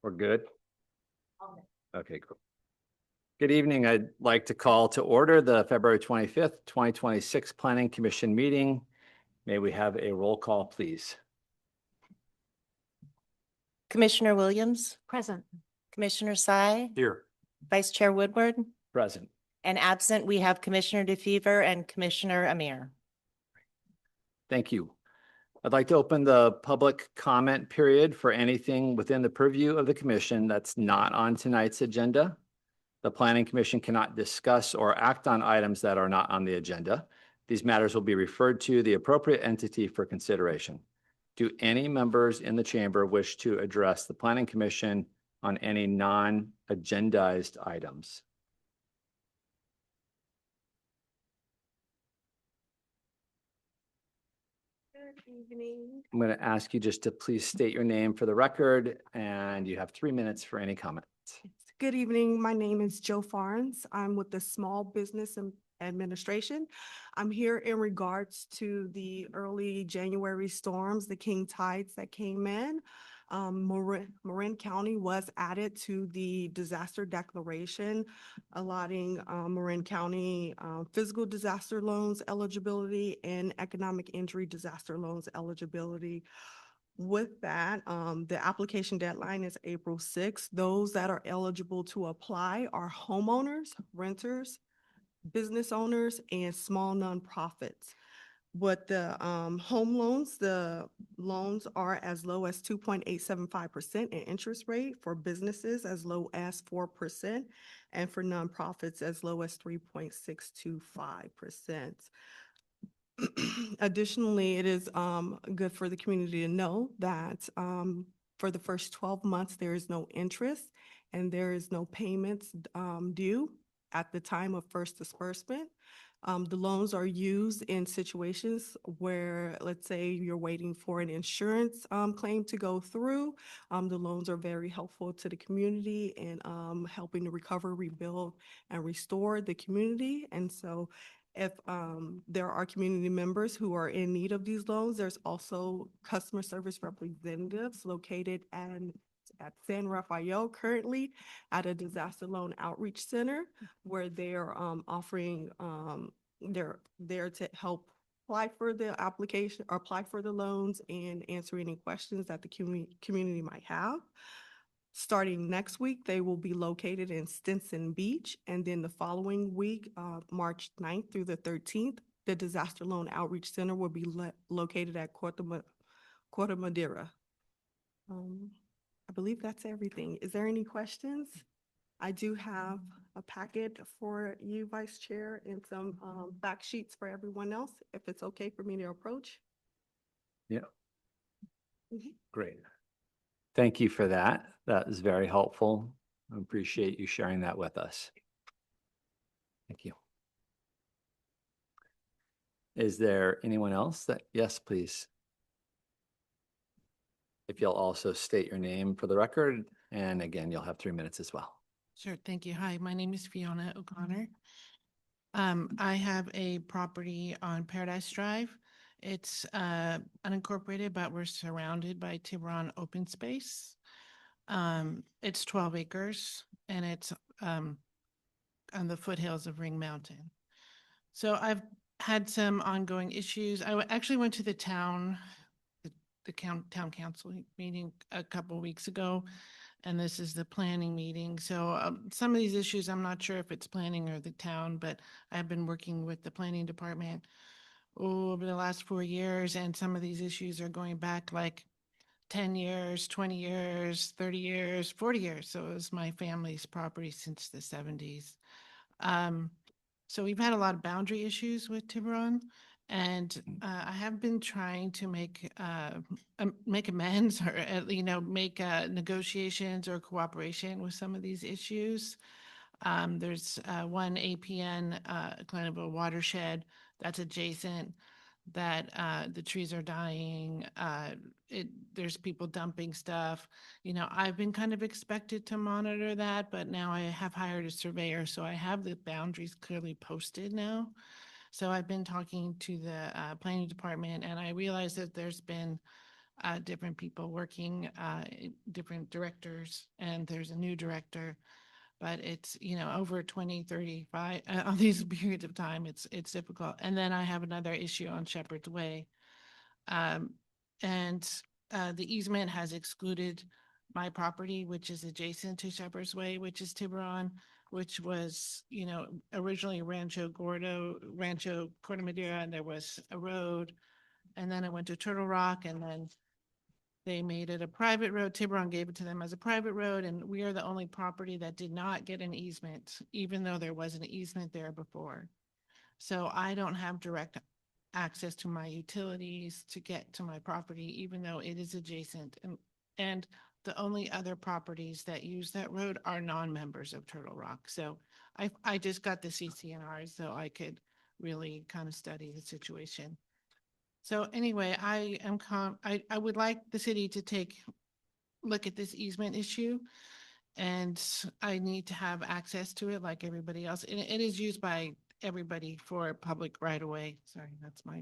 We're good? Okay, cool. Good evening. I'd like to call to order the February 25th, 2026 Planning Commission meeting. May we have a roll call, please? Commissioner Williams, Present. Commissioner Sy, Here. Vice Chair Woodward, Present. and absent, we have Commissioner DeFever and Commissioner Amir. Thank you. I'd like to open the public comment period for anything within the purview of the commission that's not on tonight's agenda. The Planning Commission cannot discuss or act on items that are not on the agenda. These matters will be referred to the appropriate entity for consideration. Do any members in the chamber wish to address the Planning Commission on any non-agendized items? Good evening. I'm going to ask you just to please state your name for the record, and you have 3 minutes for any comments. Good evening. My name is Joe Farns. I'm with the Small Business Administration. I'm here in regards to the early January storms, the king tides that came in. Marin County was added to the disaster declaration, allotting Marin County physical disaster loans eligibility and economic injury disaster loans eligibility. With that, the application deadline is April 6th. Those that are eligible to apply are homeowners, renters, business owners, and small nonprofits. But the loans are as low as 2.875% in interest rate for businesses, as low as 4%, and for nonprofits as low as 3.625%. Additionally, it is good for the community to know that for the first 12 months, there is no interest and there is no payments due at the time of first disbursement. The loans are used in situations where, let's say, you're waiting for an insurance claim to go through. The loans are very helpful to the community and helping to recover, rebuild, and restore the community. And so if there are community members who are in need of these loans, there's also customer service representatives located at San Rafael currently at a disaster loan outreach center where they're offering, they're there to help apply for the application or apply for the loans and answer any questions that the community might have. Starting next week, they will be located in Stinson Beach. And then the following week, March 9th through the 13th, the Disaster Loan Outreach Center will be located at Corte Madera. I believe that's everything. Is there any questions? I do have a packet for you, Vice Chair, and some fact sheets for everyone else, if it's okay for me to approach. Yeah. Great. Thank you for that. That is very helpful. I appreciate you sharing that with us. Thank you. Is there anyone else that, yes, please. If you'll also state your name for the record, and again, you'll have 3 minutes as well. Sure, thank you. Hi, my name is Fiona O'Connor. I have a property on Paradise Drive. It's unincorporated, but we're surrounded by Tiburon open space. It's 12 acres and it's on the foothills of Ring Mountain. So I've had some ongoing issues. I actually went to the town council meeting a couple weeks ago, and this is the planning meeting. So some of these issues, I'm not sure if it's planning or the town, but I've been working with the planning department over the last 4 years, and some of these issues are going back like 10 years, 20 years, 30 years, 40 years. So it was my family's property since the 70s. So we've had a lot of boundary issues with Tiburon, and I have been trying to make amends or make negotiations or cooperation with some of these issues. There's one APN, kind of a watershed that's adjacent, that the trees are dying. There's people dumping stuff. I've been kind of expected to monitor that, but now I have hired a surveyor, so I have the boundaries clearly posted now. So I've been talking to the planning department, and I realized that there's been different people working, different directors, and there's a new director. But it's, over 20, 35, on these periods of time, it's difficult. And then I have another issue on Shepherd's Way. And the easement has excluded my property, which is adjacent to Shepherd's Way, which is Tiburon, which was, originally Rancho Corte Madera, and there was a road. And then it went to Turtle Rock, and then they made it a private road. Tiburon gave it to them as a private road, and we are the only property that did not get an easement, even though there was an easement there before. So I don't have direct access to my utilities to get to my property, even though it is adjacent. And the only other properties that use that road are non-members of Turtle Rock. So I just got the CCNR so I could really kind of study the situation. So anyway, I would like the city to look at this easement issue, and I need to have access to it like everybody else. And it is used by everybody for public right of way. Sorry, that's my.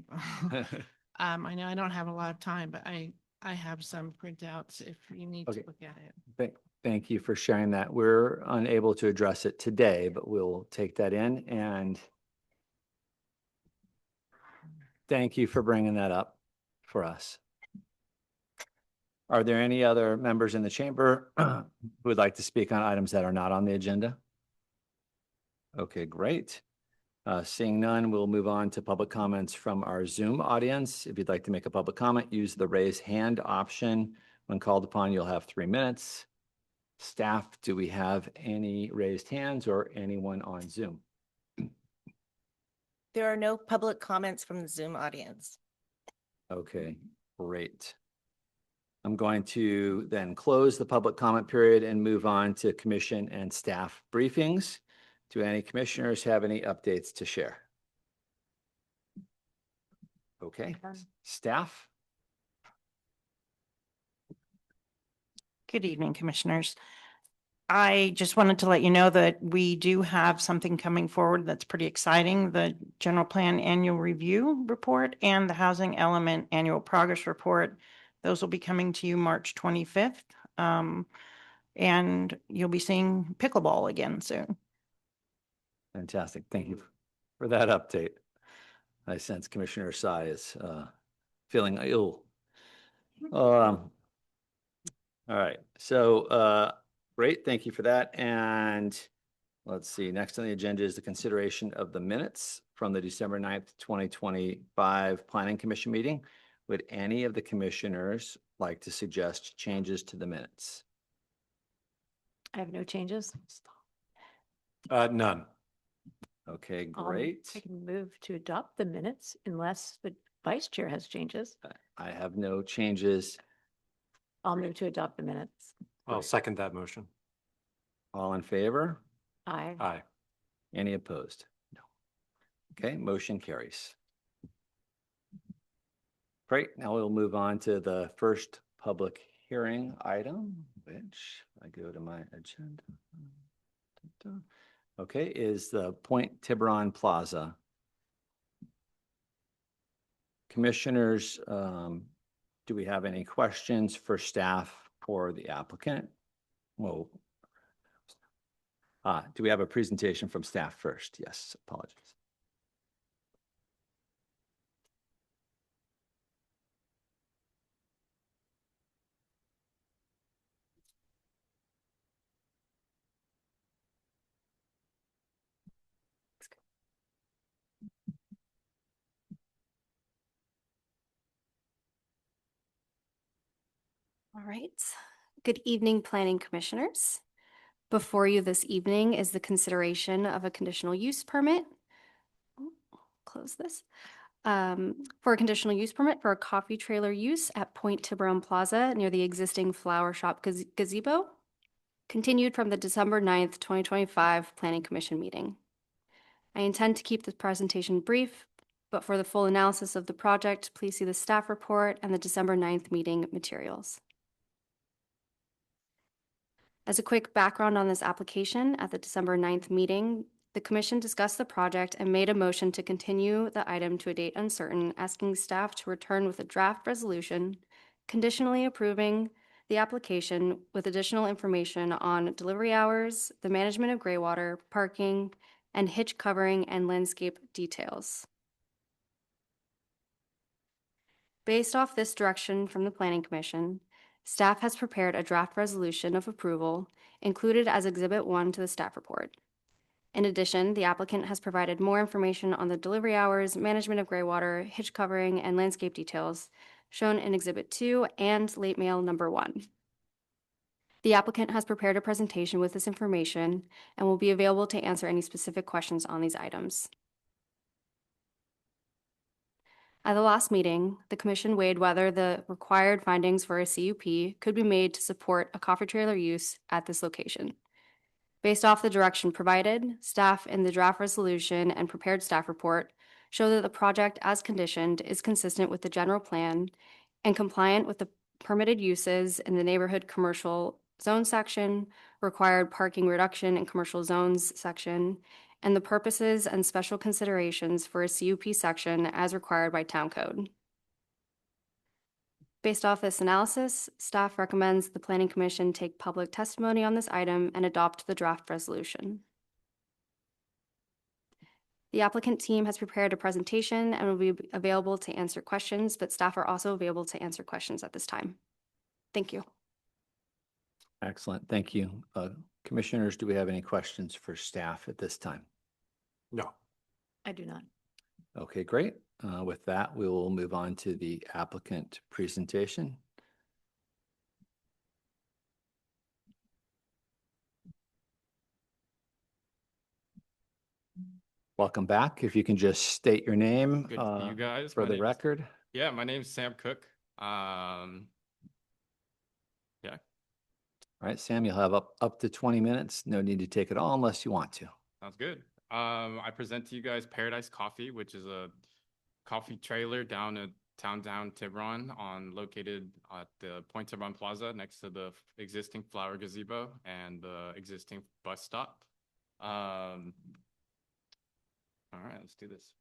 I know I don't have a lot of time, but I have some printouts if you need to Okay. look at it. Thank you for sharing that. We're unable to address it today, but we'll take that in, and thank you for bringing that up for us. Are there any other members in the chamber who would like to speak on items that are not on the agenda? Okay, great. Seeing none, we'll move on to public comments from our Zoom audience. If you'd like to make a public comment, use the raise hand option. When called upon, you'll have 3 minutes. Staff, do we have any raised hands or anyone on Zoom? There are no public comments from the Zoom audience. Okay, great. I'm going to then close the public comment period and move on to commission and staff briefings. Do any commissioners have any updates to share? Okay, staff? Good evening, Commissioners. I just wanted to let you know that we do have something coming forward that's pretty exciting. The General Plan Annual Review Report and the Housing Element Annual Progress Report. Those will be coming to you March 25th. And you'll be seeing pickleball again soon. Fantastic. Thank you for that update. I sense Commissioner Sy is feeling ill. All right. So great. Thank you for that. And let's see. Next on the agenda is the consideration of the minutes from the December 9th, 2025 Planning Commission meeting. Would any of the commissioners like to suggest changes to the minutes? I have no changes. None. Okay, great. I can move to adopt the minutes unless the vice chair has changes. I have no changes. I'll move to adopt the minutes. I'll second that motion. All in favor? Aye. Aye. Any opposed? No. Okay, motion carries. Great. Now we'll move on to the first public hearing item, which I go to my agenda. Okay, is the Point Tiburon Plaza. Commissioners, do we have any questions for staff or the applicant? Well, do we have a presentation from staff first? Yes, apologies. All right. Good evening, Planning Commissioners. Before you this evening is the consideration of a conditional use permit. Close this. For a conditional use permit for a coffee trailer use at Point Tiburon Plaza near the existing flower shop gazebo, continued from the December 9th, 2025 Planning Commission meeting. I intend to keep this presentation brief, but for the full analysis of the project, please see the staff report and the December 9th meeting materials. As a quick background on this application, at the December 9th meeting, the Commission discussed the project and made a motion to continue the item to a date uncertain, asking staff to return with a draft resolution conditionally approving the application with additional information on delivery hours, the management of graywater, parking, and hitch covering and landscape details. Based off this direction from the Planning Commission, staff has prepared a draft resolution of approval included as Exhibit 1 to the staff report. In addition, the applicant has provided more information on the delivery hours, management of graywater, hitch covering, and landscape details shown in Exhibit 2 and late mail number 1. The applicant has prepared a presentation with this information and will be available to answer any specific questions on these items. At the last meeting, the commission weighed whether the required findings for a CUP could be made to support a coffee trailer use at this location. Based off the direction provided, staff in the draft resolution and prepared staff report show that the project as conditioned is consistent with the general plan and compliant with the permitted uses in the neighborhood commercial zone section, required parking reduction in commercial zones section, and the purposes and special considerations for a CUP section as required by town code. Based off this analysis, staff recommends the Planning Commission take public testimony on this item and adopt the draft resolution. The applicant team has prepared a presentation and will be available to answer questions, but staff are also available to answer questions at this time. Thank you. Excellent. Thank you. Commissioners, do we have any questions for staff at this time? No. I do not. Okay, great. With that, we will move on to the applicant presentation. Welcome back. If you can just state your name Good to see you guys. for My the name's- record. Yeah, my name's Sam Cook. Yeah, All right, Sam, you'll have up to 20 minutes. No need to take it all unless you want to. sounds good. I present to you guys Paradise Coffee, which is a coffee trailer down at down Tiburon located at the Point Tiburon Plaza next to the existing flower gazebo and the existing bus stop. All right, let's do this.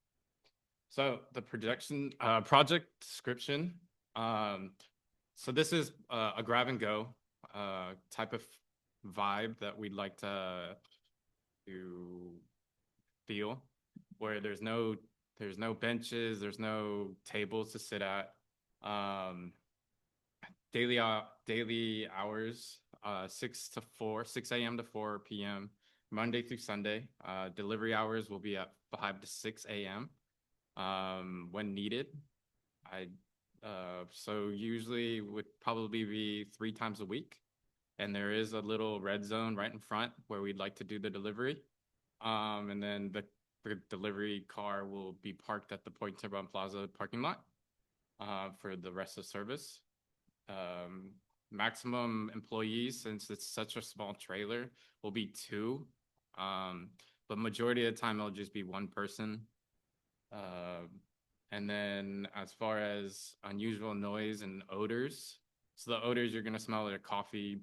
So the project description. So this is a grab and go type of vibe that we'd like to feel, where there's no benches, there's no tables to sit at. Daily hours, 6 a.m. to 4 p.m. Monday through Sunday. Delivery hours will be at 5 to 6 a.m. When needed. So usually would probably be 3 times a week. And there is a little red zone right in front where we'd like to do the delivery. And then the delivery car will be parked at the Point Tiburon Plaza parking lot for the rest of service. Maximum employees, since it's such a small trailer, will be 2. But majority of the time it'll just be 1 person. And then as far as unusual noise and odors, so the odors you're gonna smell are coffee,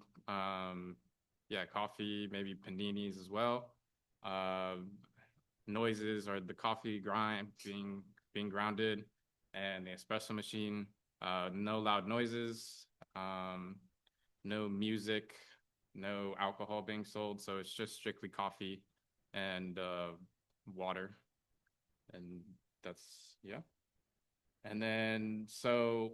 coffee, maybe paninis as well. Noises are the coffee grind being grounded and the espresso machine. No loud noises, no music, no alcohol being sold. So it's just strictly coffee and water. And that's, yeah. And then, so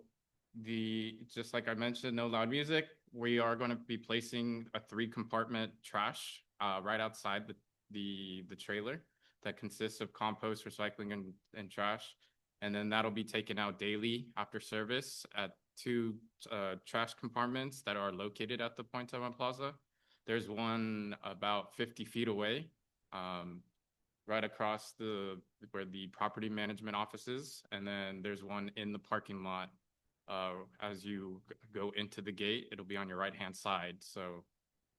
just like I mentioned, no loud music. We are going to be placing a 3-compartment trash right outside the trailer that consists of compost, recycling, and trash. And then that'll be taken out daily after service at 2 trash compartments that are located at the Point Tiburon Plaza. There's one about 50 feet away, right across where the property management office is. And then there's one in the parking lot. As you go into the gate, it'll be on your right-hand side. So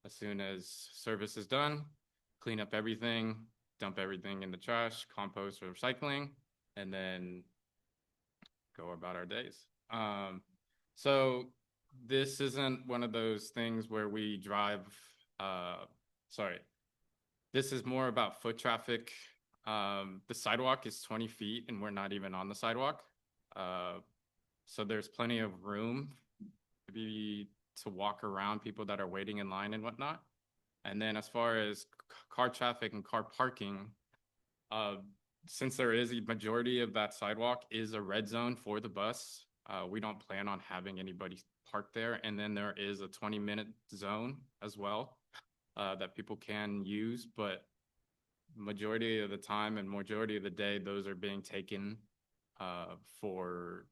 as soon as service is done, clean up everything, dump everything in the trash, compost or recycling, and then go about our days. So this isn't one of those things where we drive, this is more about foot traffic. The sidewalk is 20 feet and we're not even on the sidewalk. So there's plenty of room be to walk around people that are waiting in line and whatnot. And then as far as car traffic and car parking, since there is a majority of that sidewalk is a red zone for the bus, we don't plan on having anybody park there. And then there is a 20-minute zone as well that people can use, but majority of the time and majority of the day, those are being taken for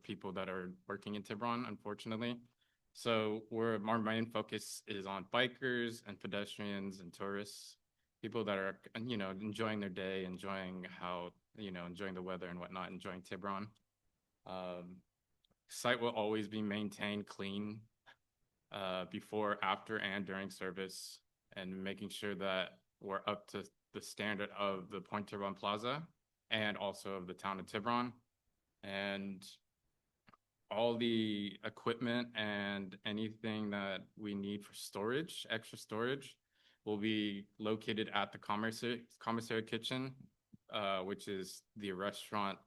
people that are working in Tiburon, unfortunately. So our main focus is on bikers and pedestrians and tourists, people that are, enjoying their day, enjoying enjoying the weather and whatnot, enjoying Tiburon. Site will always be maintained clean before, after, and during service, and making sure that we're up to the standard of the Point Tiburon Plaza and also of the town of Tiburon. And all the equipment and anything that we need for storage, extra storage, will be located at the commissary kitchen, which is the restaurant,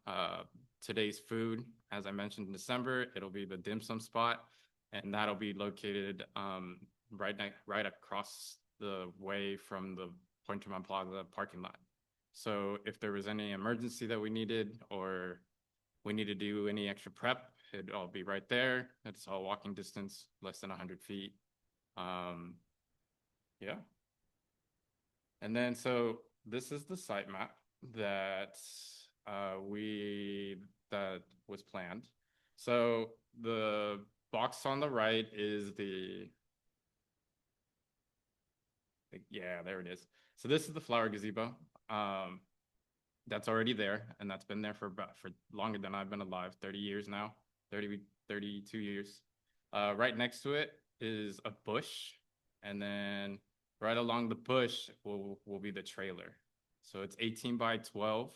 Today's Food. As I mentioned in December, it'll be the dim sum spot, and that'll be located right across the way from the Point Tiburon Plaza parking lot. So if there was any emergency that we needed, or we need to do any extra prep, it'd all be right there. It's all walking distance, less than 100 feet. Yeah. And then, so this is the site map that that was planned. So the box on the right is yeah, there it is. So this is the flower gazebo. That's already there, and that's been there for longer than I've been alive, 30 years now, 32 years. Right next to it is a bush, and then right along the bush will be the trailer. So it's 18 by 12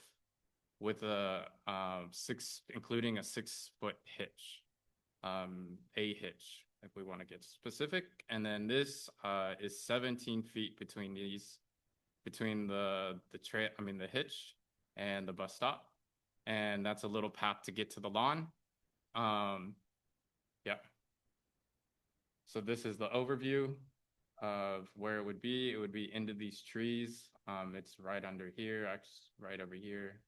with a including a 6-foot hitch, a hitch if we want to get specific. And then this is 17 feet between the hitch and the bus stop, and that's a little path to get to the lawn. Yeah. So this is the overview of where it would be. It would be into these trees. It's right under here, actually right over here.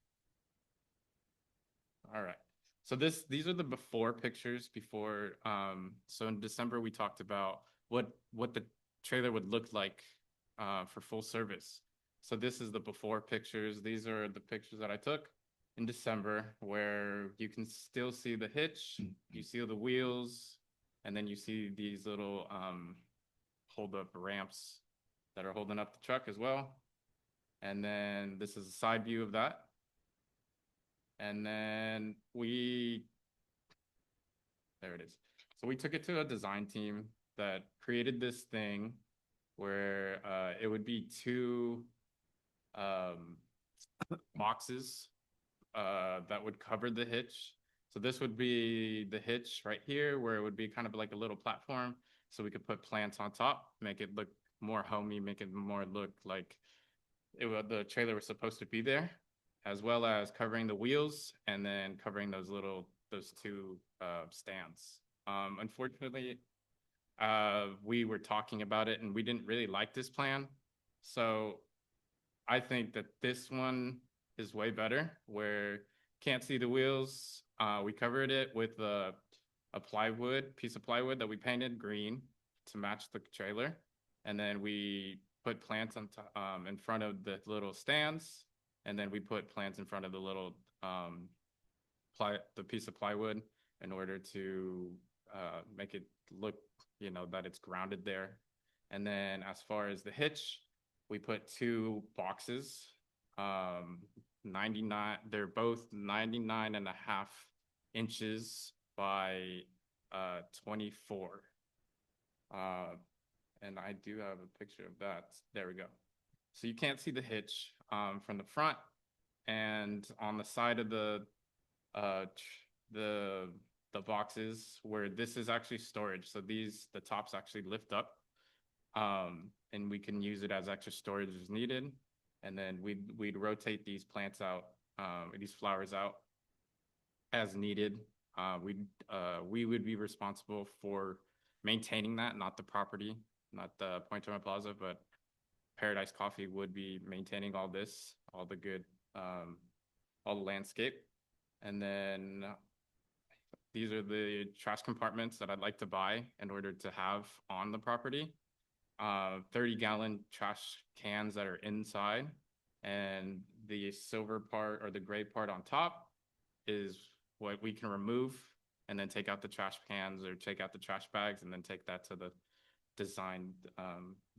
All right. So these are the before pictures before. So in December, we talked about what the trailer would look like for full service. So this is the before pictures. These are the pictures that I took in December, where you can still see the hitch, you see the wheels, and then you see these little hold up ramps that are holding up the truck as well. And then this is a side view of that. And then there it is. So we took it to a design team that created this thing where it would be 2 boxes that would cover the hitch. So this would be the hitch right here, where it would be kind of like a little platform. So we could put plants on top, make it look more homey, make it more look like the trailer was supposed to be there, as well as covering the wheels and then covering those 2 stands. Unfortunately, we were talking about it and we didn't really like this plan. So I think that this one is way better, where can't see the wheels. We covered it with a piece of plywood that we painted green to match the trailer. And then we put plants on in front of the little stands. And then we put plants in front of the little the piece of plywood in order to make it look, that it's grounded there. And then as far as the hitch, we put 2 boxes, 99. They're both 99.5 inches by 24. And I do have a picture of that. There we go. So you can't see the hitch from the front, and on the side of the boxes where this is actually storage. So the tops actually lift up, and we can use it as extra storage as needed. And then we'd rotate these plants out, these flowers out as needed. we would be responsible for maintaining that, not the property, not the Point Terma Plaza, but Paradise Coffee would be maintaining all this, all the good, all the landscape. And then these are the trash compartments that I'd like to buy in order to have on the property. 30-gallon trash cans that are inside, and the silver part or the gray part on top is what we can remove and then take out the trash cans or take out the trash bags and then take that to the designed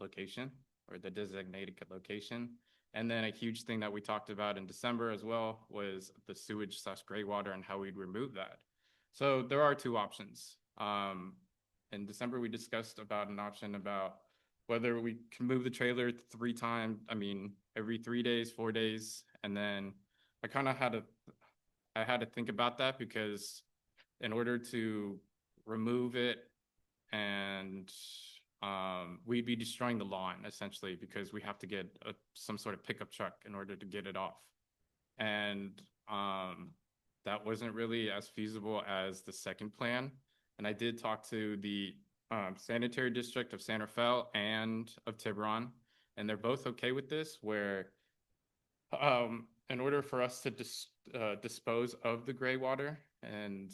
location or the designated location. And then a huge thing that we talked about in December as well was the sewage / gray water and how we'd remove that. So there are two options. In December, we discussed about an option about whether we can move the trailer every 3 days, 4 days. And then I kind of had to think about that because in order to remove it and we'd be destroying the lawn essentially because we have to get some sort of pickup truck in order to get it off. And that wasn't really as feasible as the second plan. And I did talk to the sanitary district of San Rafael and of Tiburon, and they're both okay with this, where in order for us to dispose of the gray water, and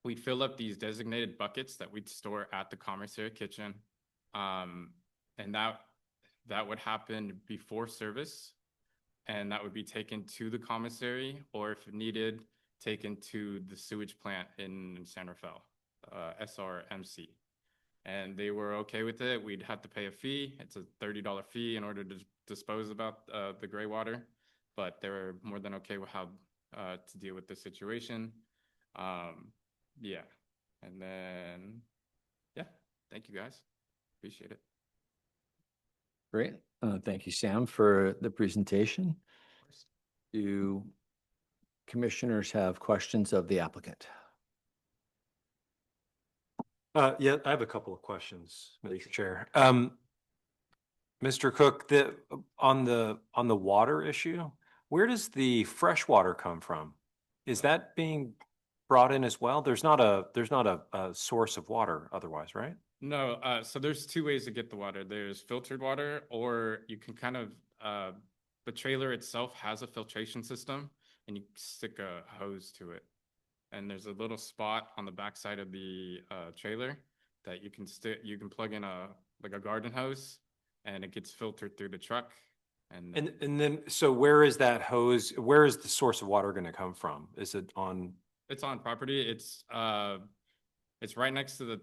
we'd fill up these designated buckets that we'd store at the commissary kitchen, and that would happen before service, and that would be taken to the commissary, or if needed, taken to the sewage plant in San Rafael, SRMC. And they were okay with it. We'd have to pay a fee. It's a $30 fee in order to dispose about the gray water, but they were more than okay with how to deal with the situation. Yeah. And then, yeah, thank you guys. Appreciate it. Great. Thank you, Sam, for the presentation. Do commissioners have questions of the applicant? Yeah, I have a couple of questions, Mr. Chair. Mr. Cook, on the water issue, where does the fresh water come from? Is that being brought in as well? There's not a source of water otherwise, right? No, so there's two ways to get the water. There's filtered water, or you can kind of, the trailer itself has a filtration system and you stick a hose to it. And there's a little spot on the backside of the trailer that you can plug in a garden hose, and it gets filtered through the truck. And then, so where is that hose? Where is the source of water going to come from? Is it on? It's on property. It's right next to the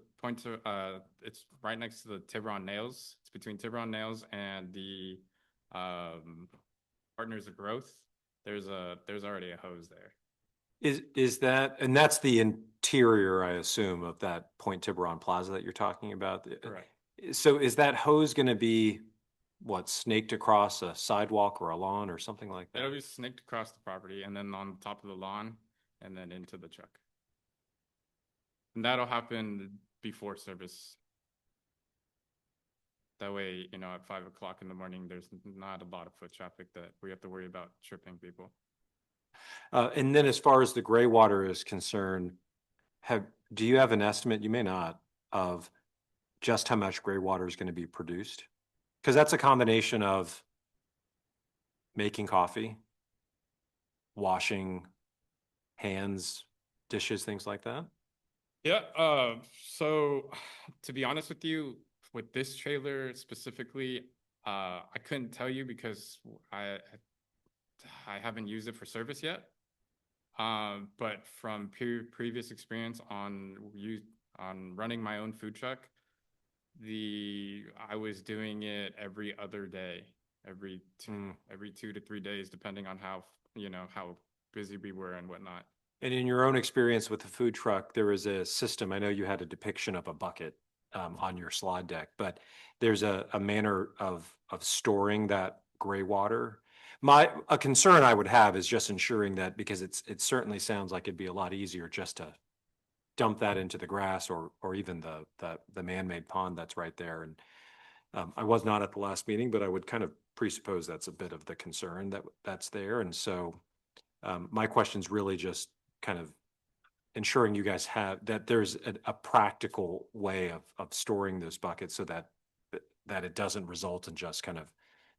it's right next to the Tiburon Nails. It's between Tiburon Nails and the Partners of Growth. There's already a hose there. Is that, and that's the interior, I assume, of that Point Tiburon Plaza that you're talking about? Correct. So is that hose going to be, what, snaked across a sidewalk or a lawn or something like that? It'll be snaked across the property and then on top of the lawn and then into the truck. And that'll happen before service. That way, at 5 o'clock in the morning, there's not a lot of foot traffic that we have to worry about tripping people. And then as far as the gray water is concerned, do you have an estimate, you may not, of just how much gray water is going to be produced? Because that's a combination of making coffee, washing hands, dishes, things like that. Yeah, so to be honest with you, with this trailer specifically, I couldn't tell you because I haven't used it for service yet. But from previous experience on running my own food truck, I was doing it every other day, every 2 to 3 days, depending on how busy we were and whatnot. And in your own experience with the food truck, there was a system. I know you had a depiction of a bucket on your slide deck, but there's a manner of storing that gray water. A concern I would have is just ensuring that, because it certainly sounds like it'd be a lot easier just to dump that into the grass or even the man-made pond that's right there. And I was not at the last meeting, but I would kind of presuppose that's a bit of the concern that's there. And so my question's really just kind of ensuring you guys have, that there's a practical way of storing those buckets so that it doesn't result in just kind of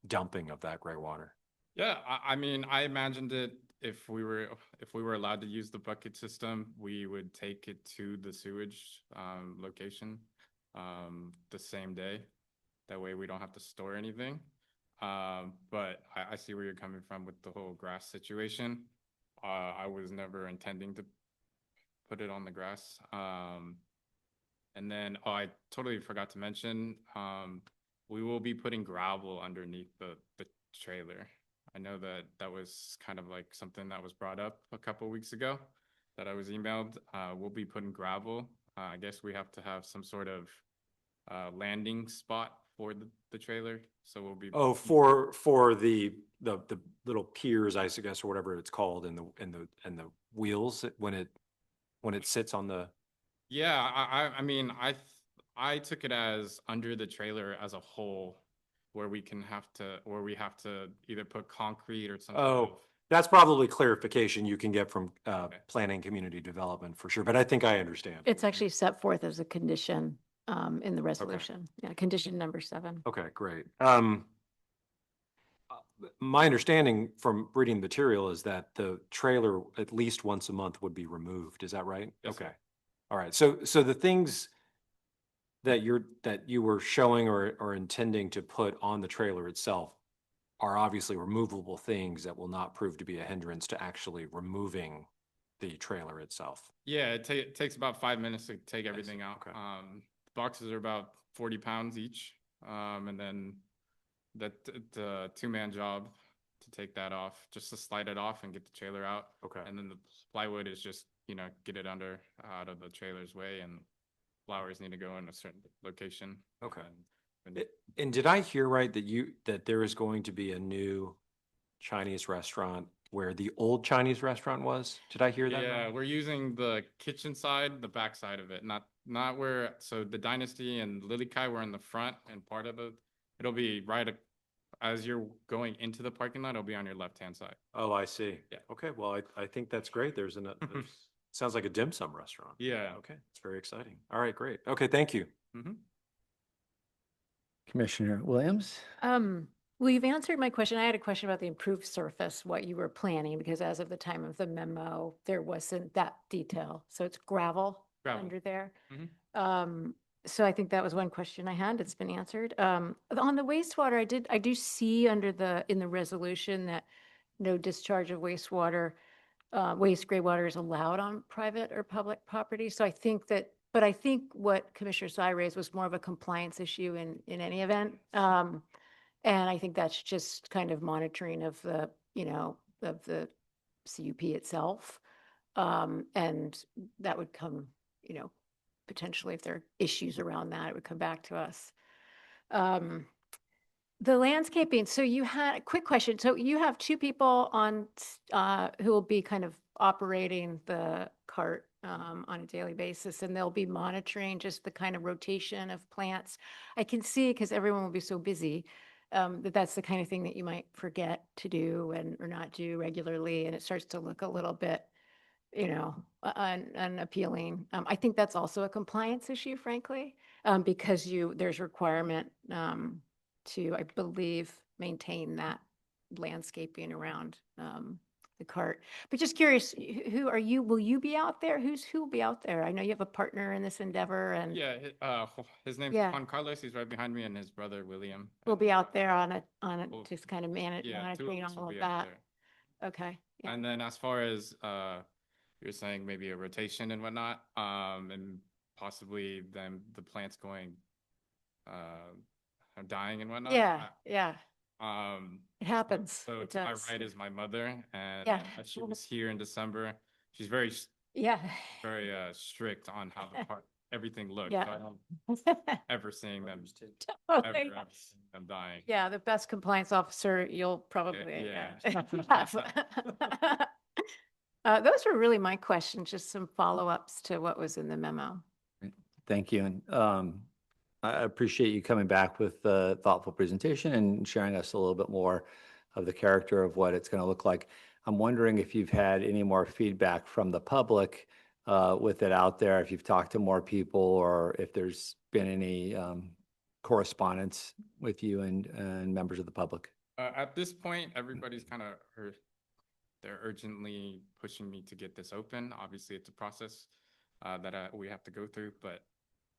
dumping of that gray water. Yeah, I mean, I imagined it if we were allowed to use the bucket system, we would take it to the sewage location the same day. That way we don't have to store anything. But I see where you're coming from with the whole grass situation. I was never intending to put it on the grass. And then, I totally forgot to mention, we will be putting gravel underneath the trailer. I know that was kind of like something that was brought up a couple weeks ago that I was emailed. We'll be putting gravel. I guess we have to have some sort of landing spot for the trailer. So we'll be. Oh, for the little piers, I guess, or whatever it's called, and the wheels when it sits on the. Yeah, I mean, I took it as under the trailer as a whole, where we have to either put concrete or something. Oh, that's probably clarification you can get from planning community development for sure, but I think I understand. It's actually set forth as a condition in the resolution. Yeah, condition number 7. Okay, great. My understanding from reading the material is that the trailer at least once a month would be removed. Is that right? Yes, Okay. sir. All right. So the things that you were showing or intending to put on the trailer itself are obviously removable things that will not prove to be a hindrance to actually removing the trailer itself. Yeah, it takes about 5 minutes to take everything out. Okay. The boxes are about 40 pounds each. And then the 2-man job to take that off, just to slide it off and get the trailer out. Okay. And then the plywood is just, get it out of the trailer's way, and flowers need to go in a certain location. Okay. And And did I hear right that there is going to be a new Chinese restaurant where the old Chinese restaurant was? Did I hear that yeah, right? we're using the kitchen side, the back side of it, not where, so the Dynasty and Lily Kai were in the front, and part of it'll be as you're going into the parking lot, it'll be on your left-hand side. Oh, I see. Yeah. Okay, well, I think that's great. There's sounds like a dim sum restaurant. Yeah. Okay, it's very exciting. All right, great. Okay, thank you. Mhm. Commissioner Williams? Well, you've answered my question. I had a question about the improved surface, what you were planning, because as of the time of the memo, there wasn't that detail. So it's gravel Gravel. under there. Mhm. So I think that was one question I had. It's been answered. On the wastewater, I do see in the resolution that no discharge of wastewater, waste gray water is allowed on private or public property. So I think but I think what Commissioner Sy raised was more of a compliance issue in any event. And I think that's just kind of monitoring of the CUP itself. And that would come, potentially if there are issues around that, it would come back to us. The landscaping, so you had a quick question. So you have 2 people who will be kind of operating the cart on a daily basis, and they'll be monitoring just the kind of rotation of plants. I can see, because everyone will be so busy, that's the kind of thing that you might forget to do or not do regularly, and it starts to look a little bit, unappealing. I think that's also a compliance issue, frankly, because there's requirement to, I believe, maintain that landscaping around the cart. But just curious, who are you? Will you be out there? Who will be out there? I know you have a partner in this endeavor, and Yeah, his name's Yeah. Juan Carlos. He's right behind me, and his brother William. we'll And, be out there on Well, just kind of Yeah, 2 of monitoring us will all of be out that. there. Okay. Yeah. And then as far as you're saying maybe a rotation and whatnot, and possibly then the plants going dying and whatnot. Yeah, yeah, It it happens. So It to my does. right is my mother, and Yeah. she was here in December. She's very Yeah. strict on how everything looks. Yeah. So I don't ever seeing them Totally. ever seeing them dying. Yeah, the best compliance officer you'll probably yeah. have. Those were really my questions, just some follow-ups to what was in the memo. Thank you. And I appreciate you coming back with a thoughtful presentation and sharing us a little bit more of the character of what it's going to look like. I'm wondering if you've had any more feedback from the public with it out there, if you've talked to more people or if there's been any correspondence with you and members of the public. At this point, everybody's kind of, they're urgently pushing me to get this open. Obviously, it's a process that we have to go through, but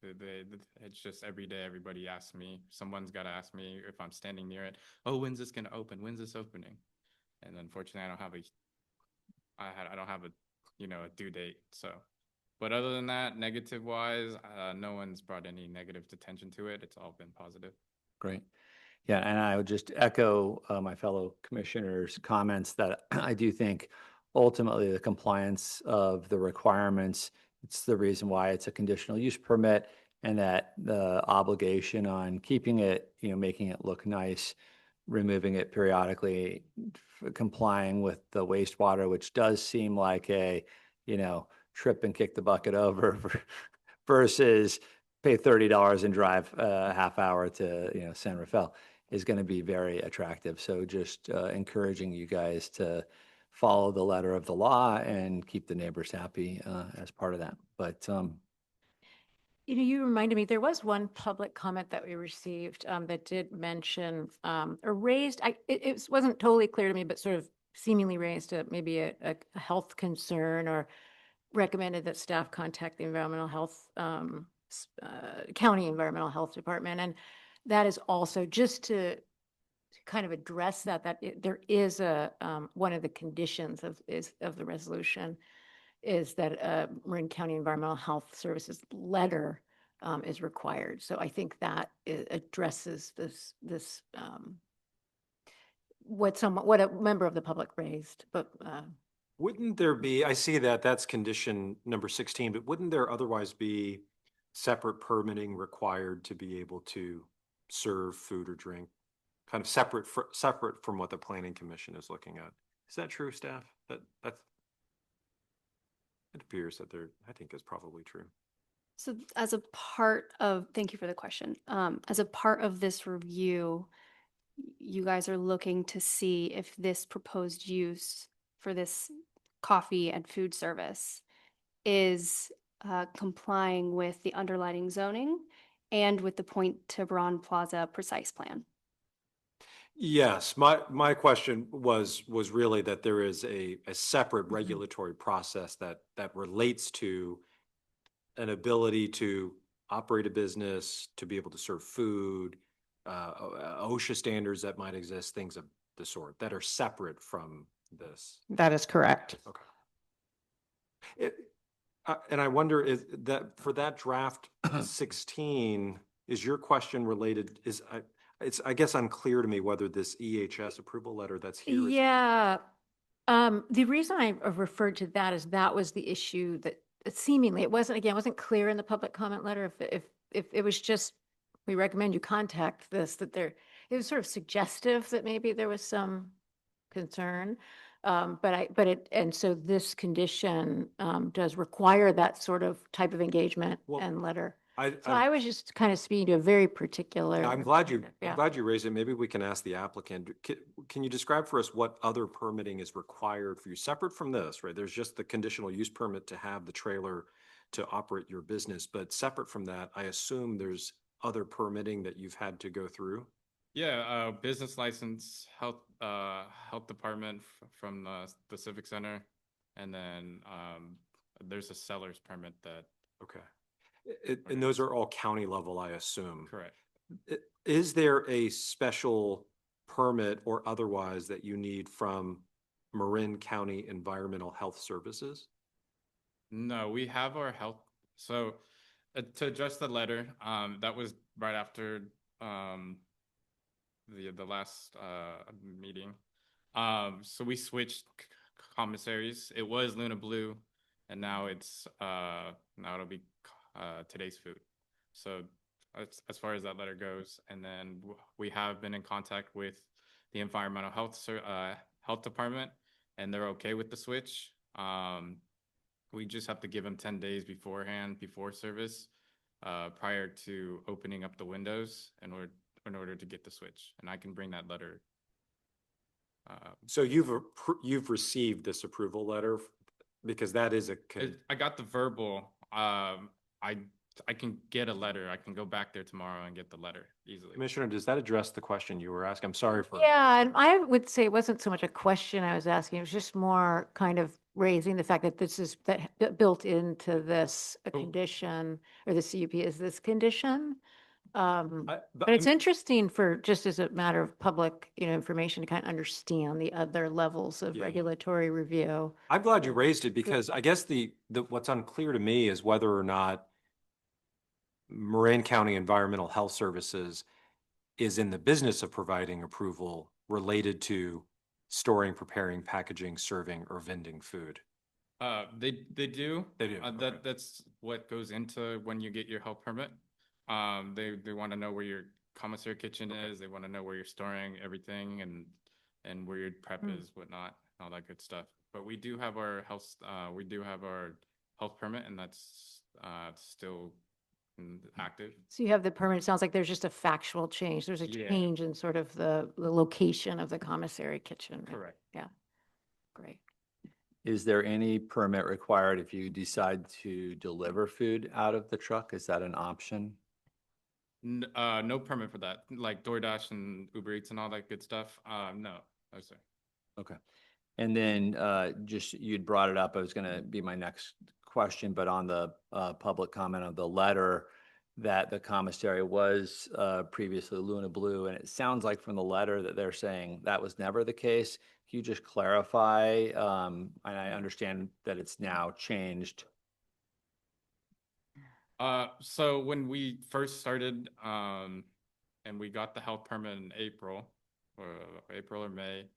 it's just every day everybody asks me, someone's got to ask me if I'm standing near it. Oh, when's this going to open? When's this opening? And unfortunately, I don't have a, a due date. So, but other than that, negative wise, no one's brought any negative attention to it. It's all been positive. Great. Yeah, and I would just echo my fellow commissioners' comments that I do think ultimately the compliance of the requirements, it's the reason why it's a conditional use permit, and that the obligation on keeping it, making it look nice, removing it periodically, complying with the wastewater, which does seem like a, trip and kick the bucket over versus pay $30 and drive a half hour to, San Rafael, is going to be very attractive. So just encouraging you guys to follow the letter of the law and keep the neighbors happy as part of that. But you reminded me, there was one public comment that we received that did mention or raised, it wasn't totally clear to me, but sort of seemingly raised maybe a health concern, or recommended that staff contact the environmental health, county environmental health department. And that is also just to kind of address that there is one of the conditions of the resolution is that Marin County Environmental Health Services letter is required. So I think that addresses this what a member of the public raised. But wouldn't there be, I see that that's condition number 16, but wouldn't there otherwise be separate permitting required to be able to serve food or drink, kind of separate from what the Planning Commission is looking at? Is that true, staff? That's it appears that I think is probably true. So thank you for the question. As a part of this review, you guys are looking to see if this proposed use for this coffee and food service is complying with the underlining zoning and with the Point Tiburon Plaza precise plan. Yes, my question was really that there is a separate regulatory process that relates to an ability to operate a business, to be able to serve food, OSHA standards that might exist, things of the sort that are separate from this. That is correct. Okay. And I wonder, is that for that draft 16, is your question related? It's I guess unclear to me whether this EHS approval letter that's here. Yeah. The reason I referred to that is that was the issue that seemingly it wasn't clear in the public comment letter. If it was just, we recommend you contact this, it was sort of suggestive that maybe there was some concern. And so this condition does require that sort of type of engagement and letter. I was just kind of speaking to a very particular. I'm glad you raised it. Maybe we can ask the applicant. Can you describe for us what other permitting is required for you separate from this, right? There's just the conditional use permit to have the trailer to operate your business, but separate from that, I assume there's other permitting that you've had to go through. Yeah, business license, health department from the Civic Center, and then there's a seller's permit that. Okay. And those are all county level, I assume. Correct. Is there a special permit or otherwise that you need from Marin County Environmental Health Services? No, we have our health. So to address the letter, that was right after the last meeting. So we switched commissaries. It was Luna Blue, and now it'll be Today's Food. So as far as that letter goes, and then we have been in contact with the environmental health department, and they're okay with the switch. We just have to give them 10 days beforehand, before service, prior to opening up the windows in order to get the switch, and I can bring that letter. So you've received this approval letter Because that is I got the verbal. I can get a letter. I can go back there tomorrow and get the letter easily. Commissioner, does that address the question you were asking? I'm sorry for. Yeah, and I would say it wasn't so much a question I was asking, it was just more kind of raising the fact that this is built into this a Oh. condition, or the CUP is this condition. But But it's interesting for, just as a matter of public, information to kind of understand the other levels of Yeah. regulatory review. I'm glad you raised it because I guess what's unclear to me is whether or not Moraine County Environmental Health Services is in the business of providing approval related to storing, preparing, packaging, serving, or vending food. They do. They do, okay. That's what goes into when you get your health permit. They want to know where your commissary kitchen is. They want to know where you're storing everything and where your prep is, whatnot, all that good stuff. But we do have our health permit, and that's still active. So you have the permit, it sounds like there's just a factual change. There's a Yeah. change in sort of the location of the commissary kitchen. right? Correct. Yeah, great. Is there any permit required if you decide to deliver food out of the truck? Is that an option? No permit for that, like DoorDash and Uber Eats and all that good stuff. No, sir. Okay. And then just, you'd brought it up, it was going to be my next question, but on the public comment of the letter that the commissary was previously Luna Blue, and it sounds like from the letter that they're saying that was never the case. Can you just clarify? And I understand that it's now changed. So when we first started, and we got the health permit in April or May,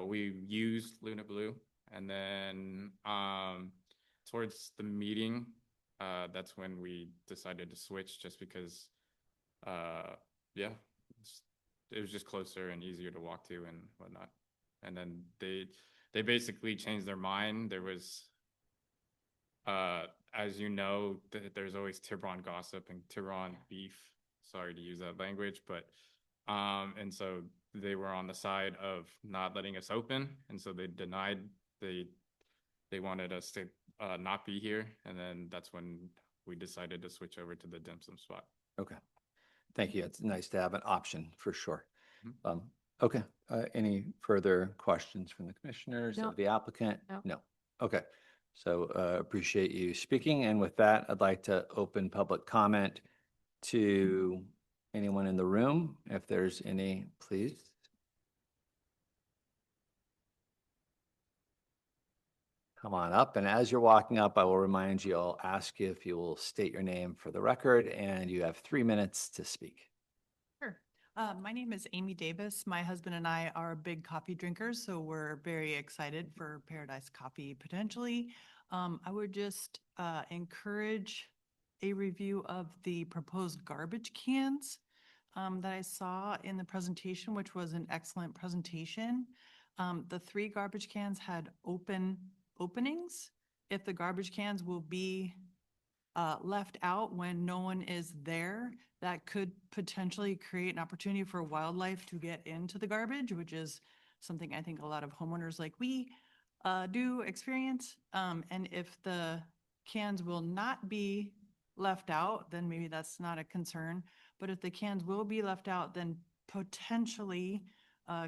we used Luna Blue, and then towards the meeting, that's when we decided to switch, just because it was just closer and easier to walk to and whatnot. And then they basically changed their mind. There was as you know, there's always Tiburon gossip and Tiburon beef. Sorry to use that language, but and so they were on the side of not letting us open, and so they denied. They wanted us to not be here, and then that's when we decided to switch over to the dim sum spot. Okay. Thank you. It's nice to have an option for sure. Mhm. Okay. Any further questions from the commissioners No. of the applicant? No. No. Okay. So appreciate you speaking. And with that, I'd like to open public comment to anyone in the room. If there's any, please. Come on up. And as you're walking up, I will remind you, I'll ask you if you will state your name for the record, and you have 3 minutes to speak. Sure. My name is Amy Davis. My husband and I are big coffee drinkers, so we're very excited for Paradise Coffee potentially. I would just encourage a review of the proposed garbage cans that I saw in the presentation, which was an excellent presentation. The 3 garbage cans had openings. If the garbage cans will be left out when no one is there, that could potentially create an opportunity for wildlife to get into the garbage, which is something I think a lot of homeowners like we do experience. And if the cans will not be left out, then maybe that's not a concern. But if the cans will be left out, then potentially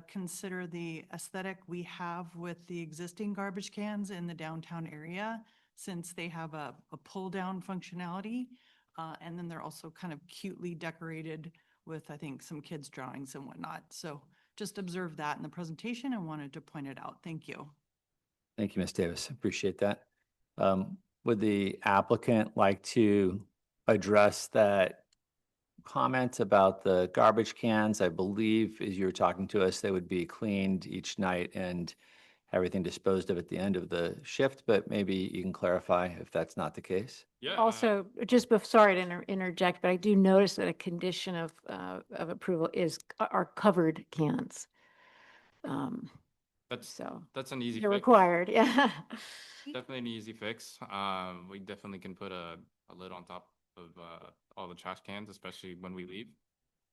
consider the aesthetic we have with the existing garbage cans in the downtown area, since they have a pull down functionality. And then they're also kind of cutely decorated with, I think, some kids' drawings and whatnot. So just observed that in the presentation and wanted to point it out. Thank you. Thank you, Ms. Davis. Appreciate that. Would the applicant like to address that comment about the garbage cans? I believe as you were talking to us, they would be cleaned each night and everything disposed of at the end of the shift, but maybe you can clarify if that's not the case. Yeah. Also, just sorry to interject, but I do notice that a condition of approval are covered cans. So that's an easy they're fix. required, yeah. Definitely an easy fix. We definitely can put a lid on top of all the trash cans, especially when we leave.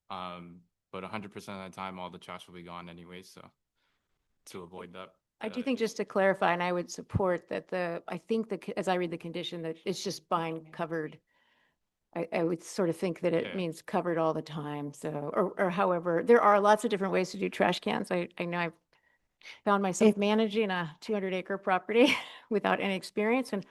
But 100% of the time, all the trash will be gone anyway, so to avoid that. I do think just to clarify, and I would support that I think as I read the condition, that it's just buying covered. I would sort of think that it Yeah. means covered all the time. So, or however, there are lots of different ways to do trash cans. I know I've found myself If- managing a 200-acre property without any experience, and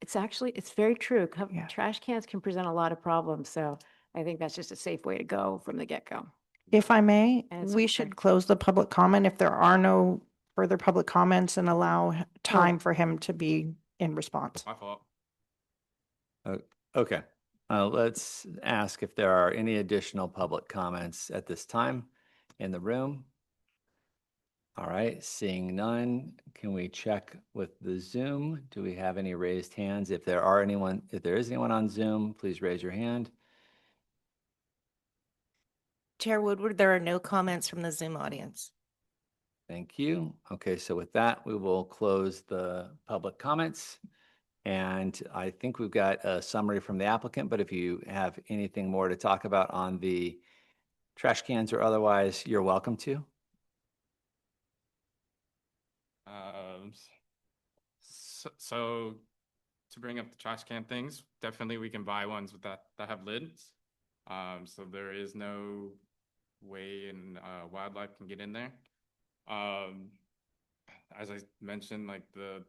it's very true. Yeah. Trash cans can present a lot of problems. So I think that's just a safe way to go from the get-go. If I may, And it's we okay. should close the public comment if there are no further public comments and allow time for him to be in response. My fault. Okay, let's ask if there are any additional public comments at this time in the room. All right, seeing none, can we check with the Zoom? Do we have any raised hands? If there is anyone on Zoom, please raise your hand. Chair Woodward, there are no comments from the Zoom audience. Thank you. Okay, so with that, we will close the public comments. And I think we've got a summary from the applicant, but if you have anything more to talk about on the trash cans or otherwise, you're welcome to. So to bring up the trash can things, definitely we can buy ones with that have lids. So there is no way wildlife can get in there. As I mentioned, like the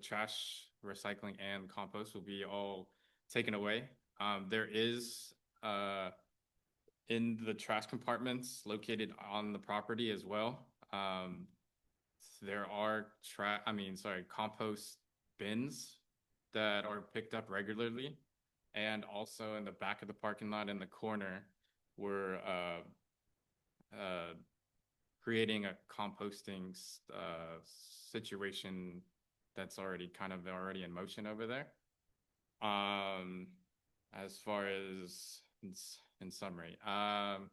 trash, recycling, and compost will be all taken away. There is in the trash compartments located on the property as well. There are compost bins that are picked up regularly, and also in the back of the parking lot in the corner, we're creating a composting situation that's already in motion over there. As far as in summary, I'm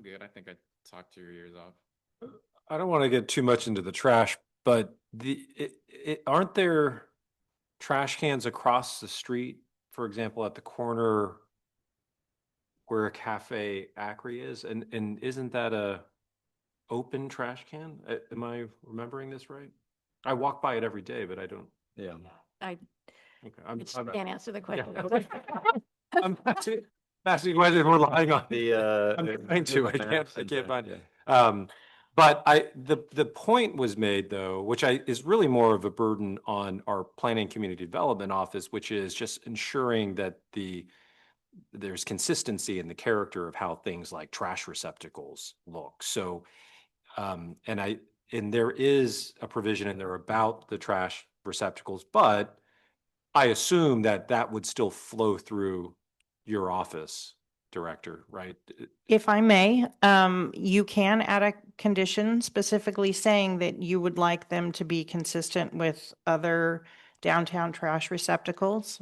good. I think I talked your ears off. I don't want to get too much into the trash, but aren't there trash cans across the street, for example, at the corner where Cafe Acre is? And isn't that a open trash can? Am I remembering this right? I walk by it every day, but I don't. Yeah. I Okay, just can't answer the question. I'm asking questions, we're relying on The, I'm trying to, I can't find it. it. But the point was made though, which is really more of a burden on our Planning Community Development Office, which is just ensuring that there's consistency in the character of how things like trash receptacles look. So, and there is a provision in there about the trash receptacles, but I assume that would still flow through your office, Director, right? If I may, you can add a condition specifically saying that you would like them to be consistent with other downtown trash receptacles.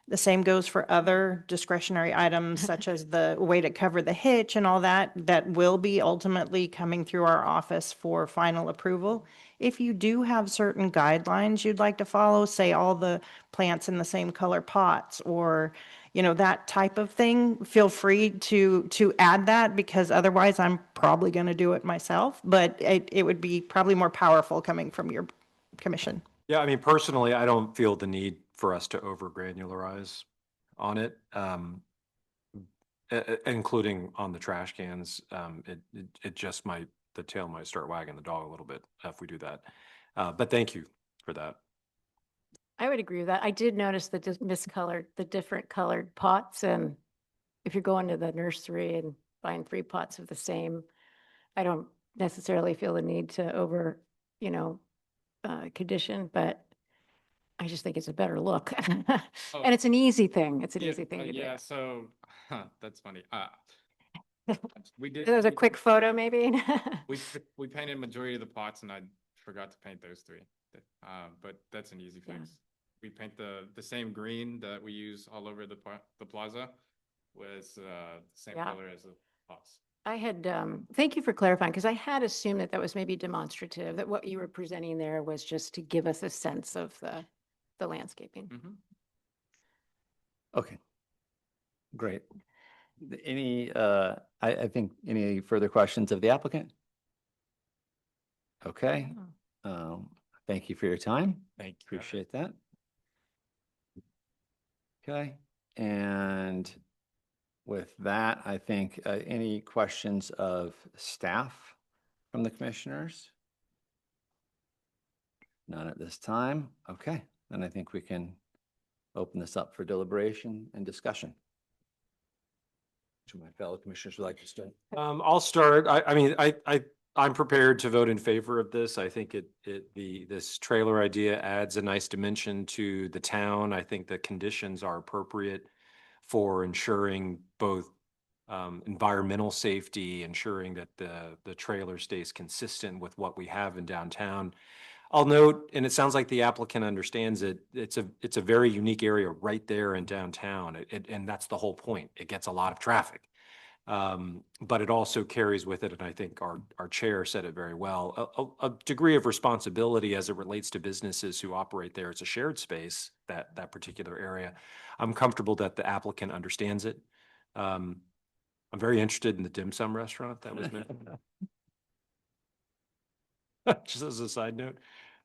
The same goes for other discretionary items such as the way to cover the hitch and all that will be ultimately coming through our office for final approval. If you do have certain guidelines you'd like to follow, say all the plants in the same color pots or, that type of thing, feel free to add that because otherwise I'm probably going to do it myself, but it would be probably more powerful coming from your commission. Yeah, I mean, personally, I don't feel the need for us to over granularize on it, including on the trash cans. It just the tail might start wagging the dog a little bit if we do that. But thank you for that. I would agree with that. I did notice the different colored pots. And if you're going to the nursery and buying 3 pots of the same, I don't necessarily feel the need to over, condition, but I just think it's a better look. And it's an easy thing. It's an easy thing to do. Yeah, so that's funny. We did. There's a quick photo maybe. We painted majority of the pots, and I forgot to paint those 3. But that's an easy fix. Yeah. We paint the same green that we use all over the plaza was the same Yeah. color as the pots. I had, thank you for clarifying, because I had assumed that was maybe demonstrative, that what you were presenting there was just to give us a sense of the landscaping. Mhm. Okay. Great. Any, I think, any further questions of the applicant? Okay, thank you for your time. Thank you. Appreciate that. Okay, and with that, I think, any questions of staff from the commissioners? None at this time. Okay, then I think we can open this up for deliberation and discussion. Which of my fellow commissioners would like to start? I'll start. I mean, I'm prepared to vote in favor of this. I think this trailer idea adds a nice dimension to the town. I think the conditions are appropriate for ensuring both environmental safety, ensuring that the trailer stays consistent with what we have in downtown. I'll note, and it sounds like the applicant understands it, it's a very unique area right there in downtown. And that's the whole point. It gets a lot of traffic. But it also carries with it, and I think our chair said it very well, a degree of responsibility as it relates to businesses who operate there. It's a shared space, that particular area. I'm comfortable that the applicant understands it. I'm very interested in the dim sum restaurant that was mentioned. Just as a side note.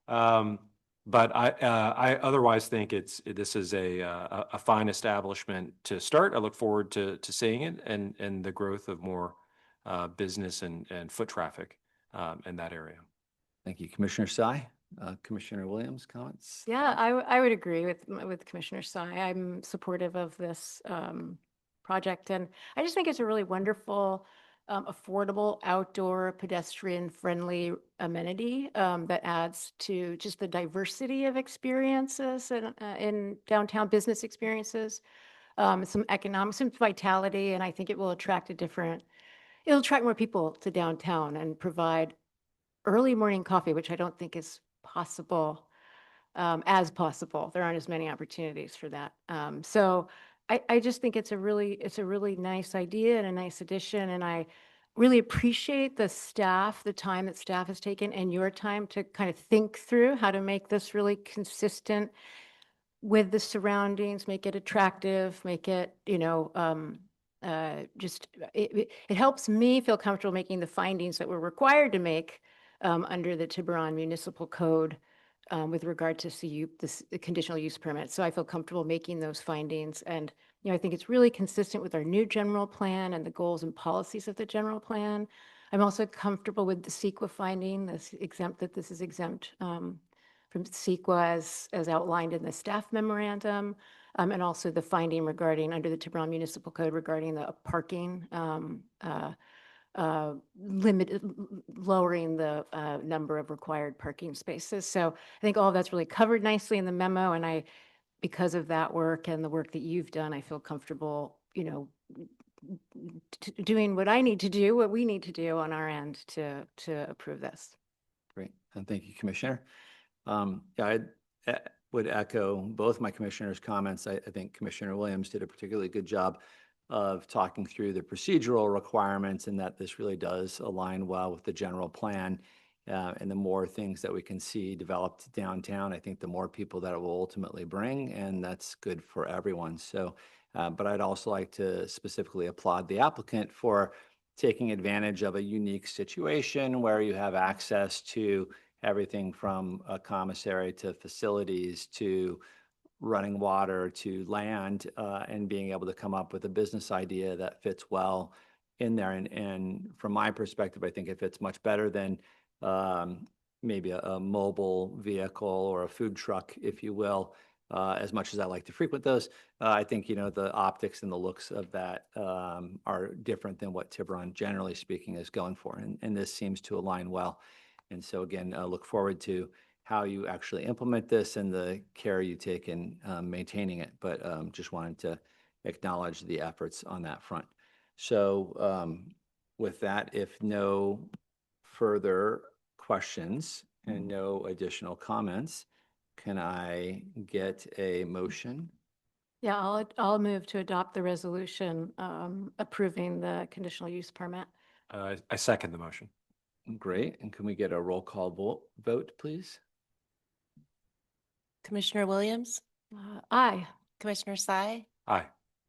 But I otherwise think this is a fine establishment to start. I look forward to seeing it and the growth of more business and foot traffic in that area. Thank you, Commissioner Sai. Commissioner Williams, comments? Yeah, I would agree with Commissioner Sai. I'm supportive of this project, and I just think it's a really wonderful, affordable, outdoor, pedestrian-friendly amenity that adds to just the diversity of experiences in downtown business experiences, some vitality, and I think it will attract it'll attract more people to downtown and provide early morning coffee, which I don't think is possible. There aren't as many opportunities for that. So I just think it's a really nice idea and a nice addition. And I really appreciate the time that staff has taken and your time to kind of think through how to make this really consistent with the surroundings, make it attractive, make it, it helps me feel comfortable making the findings that we're required to make under the Tiburon Municipal Code with regard to the conditional use permit. So I feel comfortable making those findings. And, I think it's really consistent with our new general plan and the goals and policies of the general plan. I'm also comfortable with the CEQA finding, this is exempt from CEQA as outlined in the staff memorandum. And also the finding regarding under the Tiburon Municipal Code regarding the parking lowering the number of required parking spaces. So I think all of that's really covered nicely in the memo. And because of that work and the work that you've done, I feel comfortable, doing what I need to do, what we need to do on our end to approve this. Great. And thank you, Commissioner. I would echo both my commissioners' comments. I think Commissioner Williams did a particularly good job of talking through the procedural requirements and that this really does align well with the general plan. And the more things that we can see developed downtown, I think the more people that it will ultimately bring, and that's good for everyone. So, but I'd also like to specifically applaud the applicant for taking advantage of a unique situation where you have access to everything from a commissary to facilities to running water to land, and being able to come up with a business idea that fits well in there. And from my perspective, I think it fits much better than maybe a mobile vehicle or a food truck, if you will. As much as I like to frequent those, I think, the optics and the looks of that are different than what Tiburon, generally speaking, is going for. And this seems to align well. And so again, I look forward to how you actually implement this and the care you take in maintaining it. But just wanted to acknowledge the efforts on that front. So with that, if no further questions and no additional comments, can I get a motion? Yeah, I'll move to adopt the resolution approving the conditional use permit. I second the motion. Great. And can we get a roll call vote, please? Commissioner Williams, Aye. Commissioner Sai, Aye.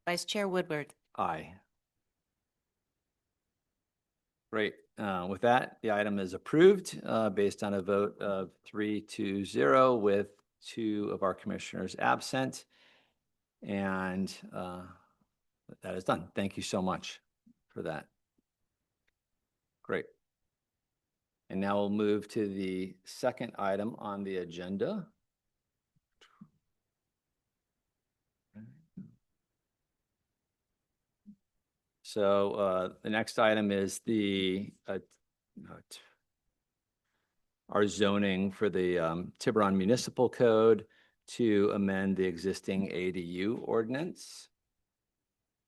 Vice Chair Woodward. Aye. Great. With that, the item is approved based on a vote of 3-0 with 2 of our commissioners absent. And that is done. Thank you so much for that. Great. And now we'll move to the second item on the agenda. So the next item is the our zoning for the Tiburon Municipal Code to amend the existing ADU ordinance.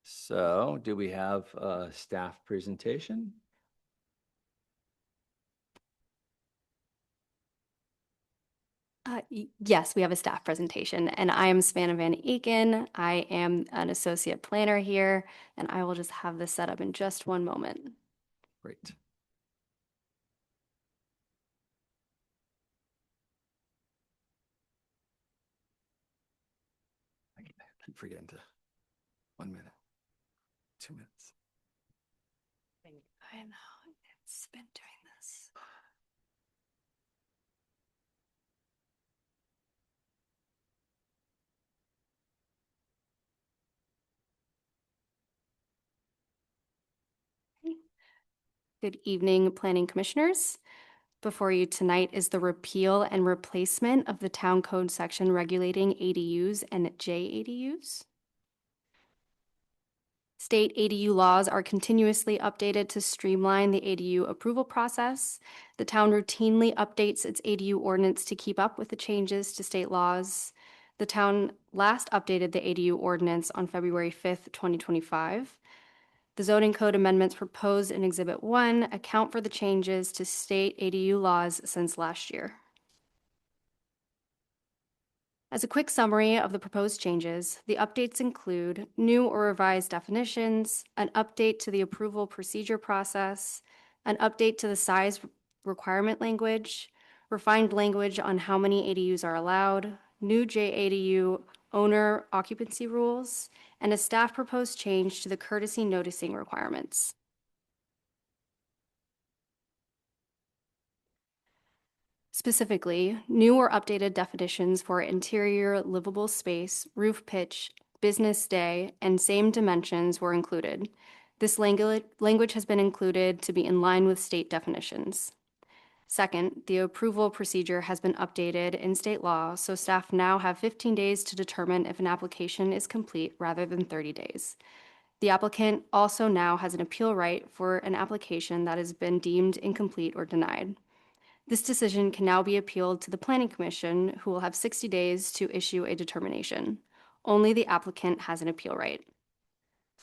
So do we have a staff presentation? Yes, we have a staff presentation, and I am Savannah Van Aken. I am an associate planner here, and I will just have this set up in just one moment. Great. I keep forgetting to 1 minute, 2 minutes. I know, it's been doing this. Good evening, Planning Commissioners. Before you tonight is the repeal and replacement of the Town Code section regulating ADUs and JADUs. State ADU laws are continuously updated to streamline the ADU approval process. The town routinely updates its ADU ordinance to keep up with the changes to state laws. The town last updated the ADU ordinance on February 5th, 2025. The zoning code amendments proposed in Exhibit 1 account for the changes to state ADU laws since last year. As a quick summary of the proposed changes, the updates include new or revised definitions, an update to the approval procedure process, an update to the size requirement language, refined language on how many ADUs are allowed, new JADU owner occupancy rules, and a staff proposed change to the courtesy noticing requirements. Specifically, new or updated definitions for interior livable space, roof pitch, business day, and same dimensions were included. This language has been included to be in line with state definitions. Second, the approval procedure has been updated in state law, so staff now have 15 days to determine if an application is complete rather than 30 days. The applicant also now has an appeal right for an application that has been deemed incomplete or denied. This decision can now be appealed to the Planning Commission, who will have 60 days to issue a determination. Only the applicant has an appeal right.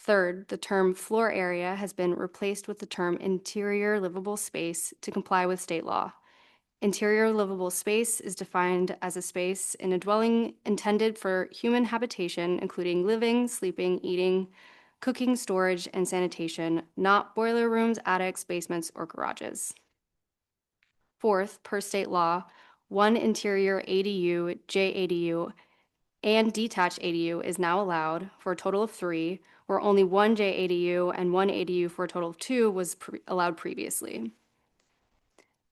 Third, the term floor area has been replaced with the term interior livable space to comply with state law. Interior livable space is defined as a space in a dwelling intended for human habitation, including living, sleeping, eating, cooking, storage, and sanitation, not boiler rooms, attics, basements, or garages. Fourth, per state law, one interior ADU, JADU, and detached ADU is now allowed for a total of 3, where only one JADU and one ADU for a total of 2 was allowed previously.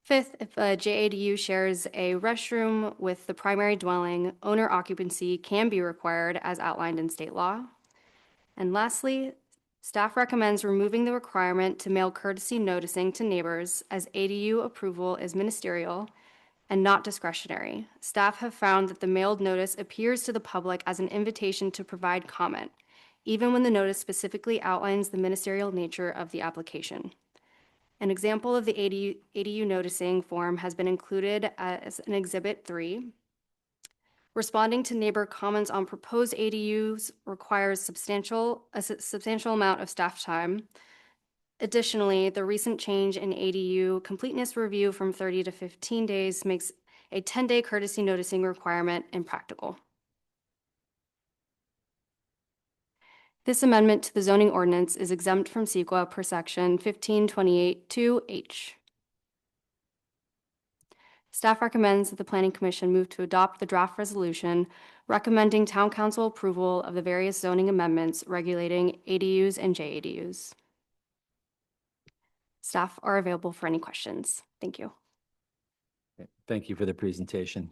Fifth, if a JADU shares a restroom with the primary dwelling, owner occupancy can be required as outlined in state law. And lastly, staff recommends removing the requirement to mail courtesy noticing to neighbors, as ADU approval is ministerial and not discretionary. Staff have found that the mailed notice appears to the public as an invitation to provide comment, even when the notice specifically outlines the ministerial nature of the application. An example of the ADU noticing form has been included as an Exhibit 3. Responding to neighbor comments on proposed ADUs requires a substantial amount of staff time. Additionally, the recent change in ADU completeness review from 30 to 15 days makes a 10-day courtesy noticing requirement impractical. This amendment to the zoning ordinance is exempt from CEQA per section 1528(2)H. Staff recommends that the Planning Commission move to adopt the draft resolution recommending Town Council approval of the various zoning amendments regulating ADUs and JADUs. Staff are available for any questions. Thank you. Thank you for the presentation.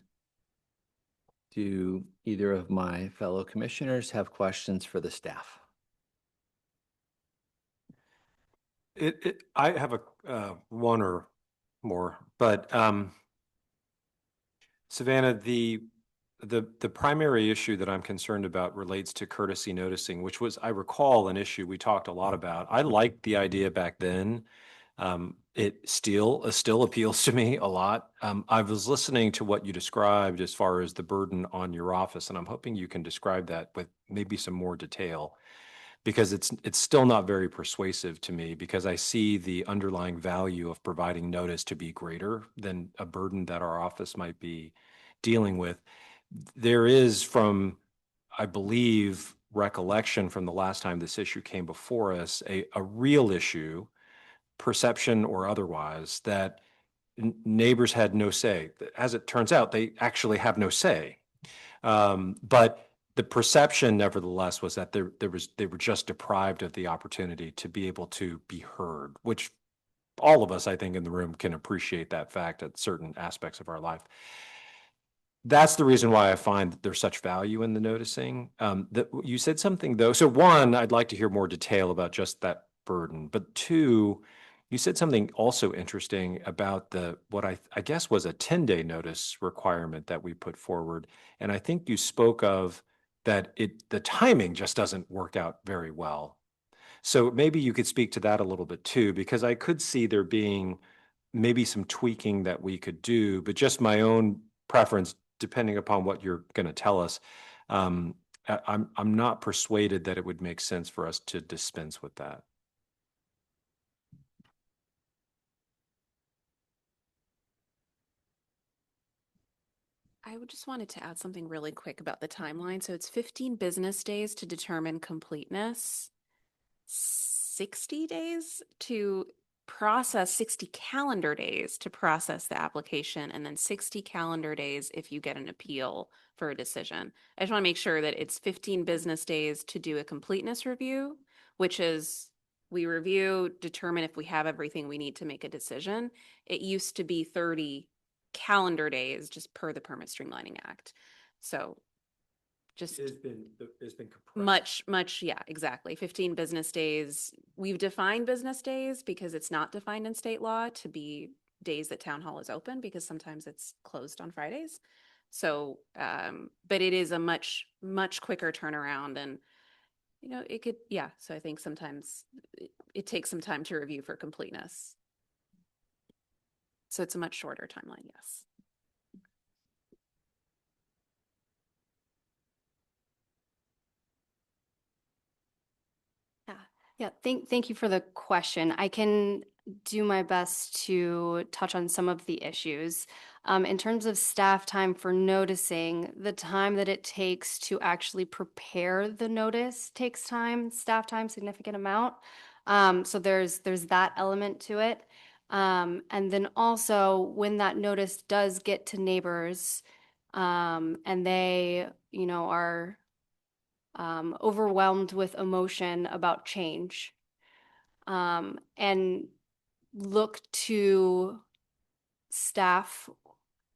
Do either of my fellow commissioners have questions for the staff? I have one or more, but Savannah, the primary issue that I'm concerned about relates to courtesy noticing, which was, I recall, an issue we talked a lot about. I liked the idea back then. It still appeals to me a lot. I was listening to what you described as far as the burden on your office, and I'm hoping you can describe that with maybe some more detail, because it's still not very persuasive to me, because I see the underlying value of providing notice to be greater than a burden that our office might be dealing with. There is, from, I believe, recollection from the last time this issue came before us, a real issue, perception or otherwise, that neighbors had no say. As it turns out, they actually have no say. But the perception, nevertheless, was that they were just deprived of the opportunity to be able to be heard, which all of us, I think, in the room can appreciate that fact at certain aspects of our life. That's the reason why I find that there's such value in the noticing. That you said something, though. So one, I'd like to hear more detail about just that burden. But two, you said something also interesting about what I guess was a 10-day notice requirement that we put forward. And I think you spoke of that the timing just doesn't work out very well. So maybe you could speak to that a little bit too, because I could see there being maybe some tweaking that we could do, but just my own preference, depending upon what you're going to tell us, I'm not persuaded that it would make sense for us to dispense with that. I would just wanted to add something really quick about the timeline. So it's 15 business days to determine completeness, 60 days to process, 60 calendar days to process the application, and then 60 calendar days if you get an appeal for a decision. I just want to make sure that it's 15 business days to do a completeness review, which is we review, determine if we have everything we need to make a decision. It used to be 30 calendar days just per the Permit Streamlining Act. So just It's been compressed. much, yeah, exactly. 15 business days. We've defined business days because it's not defined in state law to be days that town hall is open, because sometimes it's closed on Fridays. So, but it is a much quicker turnaround, and it could, yeah. So I think sometimes it takes some time to review for completeness. So it's a much shorter timeline, yes. Yeah, thank you for the question. I can do my best to touch on some of the issues. In terms of staff time for noticing, the time that it takes to actually prepare the notice takes time, staff time, significant amount. So there's that element to it. And then also when that notice does get to neighbors, and they, are overwhelmed with emotion about change, and look to staff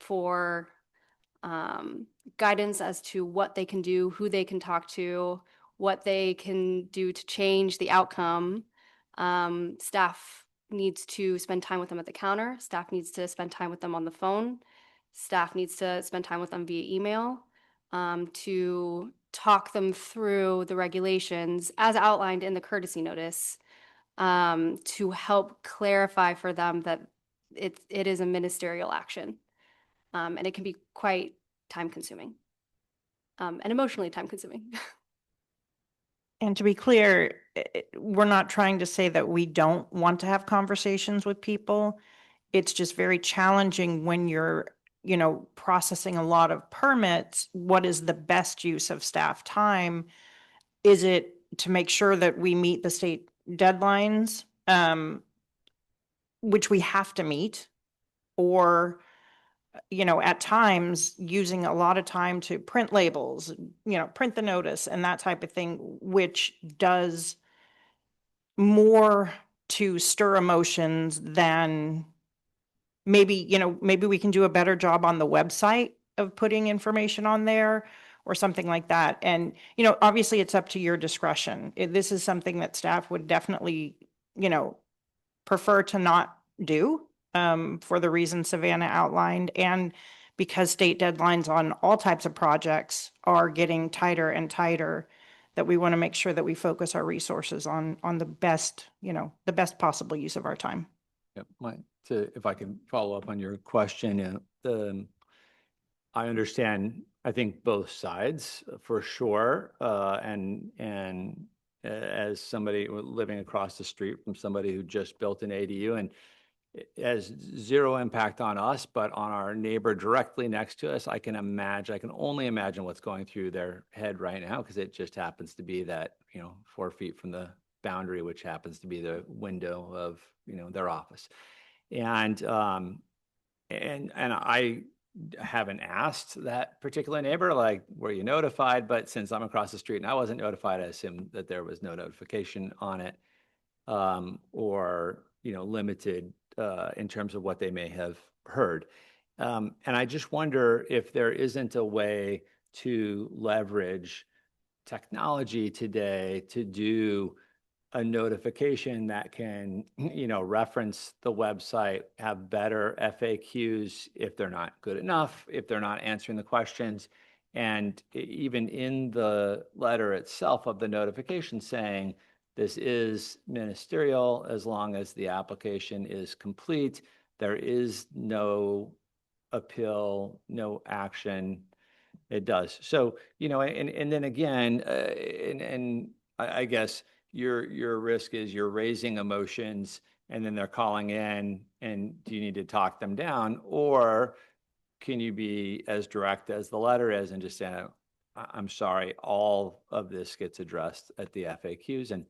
for guidance as to what they can do, who they can talk to, what they can do to change the outcome. Staff needs to spend time with them at the counter. Staff needs to spend time with them on the phone. Staff needs to spend time with them via email, to talk them through the regulations as outlined in the courtesy notice, to help clarify for them that it is a ministerial action. And it can be quite time consuming, and emotionally time consuming. And to be clear, we're not trying to say that we don't want to have conversations with people. It's just very challenging when you're, processing a lot of permits. What is the best use of staff time? Is it to make sure that we meet the state deadlines, which we have to meet, or at times using a lot of time to print labels, print the notice and that type of thing, which does more to stir emotions than maybe, maybe we can do a better job on the website of putting information on there or something like that. And, obviously it's up to your discretion. This is something that staff would definitely, prefer to not do, for the reasons Savannah outlined. And because state deadlines on all types of projects are getting tighter and tighter, that we want to make sure that we focus our resources on the best, the best possible use of our time. Yep, if I can follow up on your question, I understand, I think both sides for sure. And as somebody living across the street from somebody who just built an ADU, and it has zero impact on us, but on our neighbor directly next to us, I can only imagine what's going through their head right now, because it just happens to be that, 4 feet from the boundary, which happens to be the window of, their office. And I haven't asked that particular neighbor, like, were you notified? But since I'm across the street and I wasn't notified, I assumed that there was no notification on it, or, limited in terms of what they may have heard. And I just wonder if there isn't a way to leverage technology today to do a notification that can, reference the website, have better FAQs if they're not good enough, if they're not answering the questions. And even in the letter itself of the notification saying, this is ministerial, as long as the application is complete, there is no appeal, no action. It does. So, and then again, and I guess your risk is you're raising emotions and then they're calling in, and do you need to talk them down? Or can you be as direct as the letter is and just say, I'm sorry, all of this gets addressed at the FAQs? And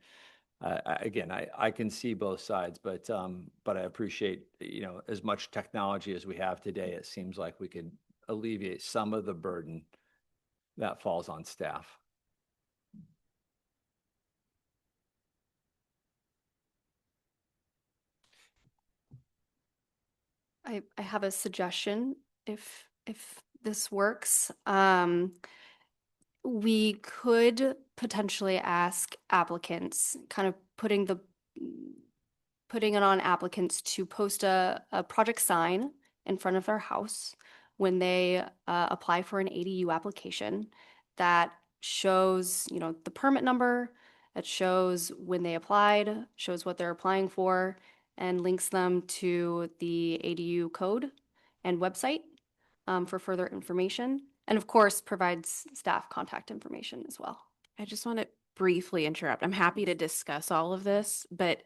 again, I can see both sides, but I appreciate, as much technology as we have today, it seems like we could alleviate some of the burden that falls on staff. I have a suggestion if this works. We could potentially ask applicants, kind of putting it on applicants to post a project sign in front of their house when they apply for an ADU application that shows, the permit number, that shows when they applied, shows what they're applying for, and links them to the ADU code and website for further information. And of course, provides staff contact information as well. I just want to briefly interrupt. I'm happy to discuss all of this, but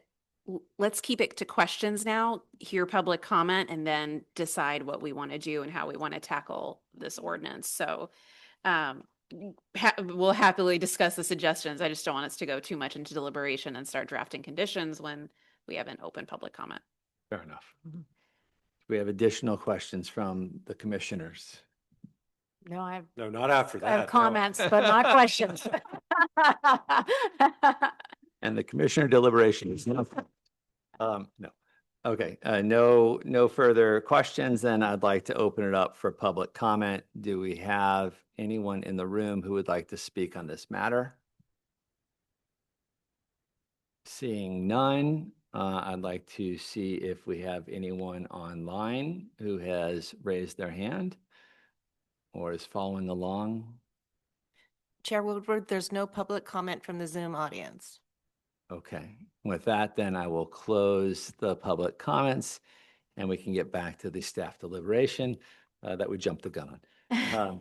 let's keep it to questions now, hear public comment, and then decide what we want to do and how we want to tackle this ordinance. So we'll happily discuss the suggestions. I just don't want us to go too much into deliberation and start drafting conditions when we have an open public comment. Fair enough. We have additional questions from the commissioners. No, I No, not after that. have no. comments, but not questions. And the commissioner deliberation is no. No. Okay, no further questions. Then I'd like to open it up for public comment. Do we have anyone in the room who would like to speak on this matter? Seeing none, I'd like to see if we have anyone online who has raised their hand or is following along. Chair Woodward, there's no public comment from the Zoom audience. Okay, with that, then I will close the public comments and we can get back to the staff deliberation that we jumped the gun on.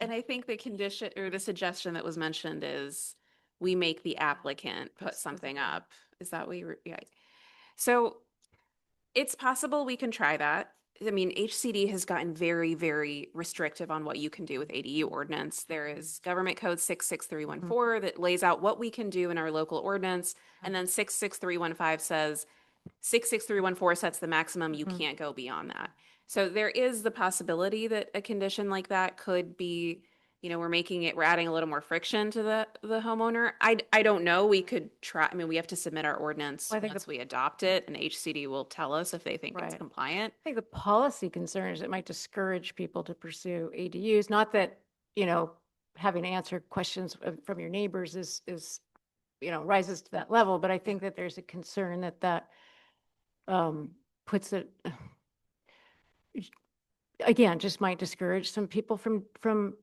And I think the condition or the suggestion that was mentioned is we make the applicant put something up. Is that what you were, yeah. So it's possible we can try that. I mean, HCD has gotten very, very restrictive on what you can do with ADU ordinance. There is Government Code 66314 that lays out what we can do in our local ordinance. And then 66315 says 66314 sets the maximum. You can't go beyond that. So there is the possibility that a condition like that could be we're adding a little more friction to the homeowner. I don't know. We could try, I mean, we have to submit our ordinance Well, I think once we adopt it, and HCD will tell us if they think it's Right. compliant. I think the policy concern is it might discourage people to pursue ADUs. Not that, having to answer questions from your neighbors is, rises to that level, but I think that there's a concern that puts it, again, just might discourage some people from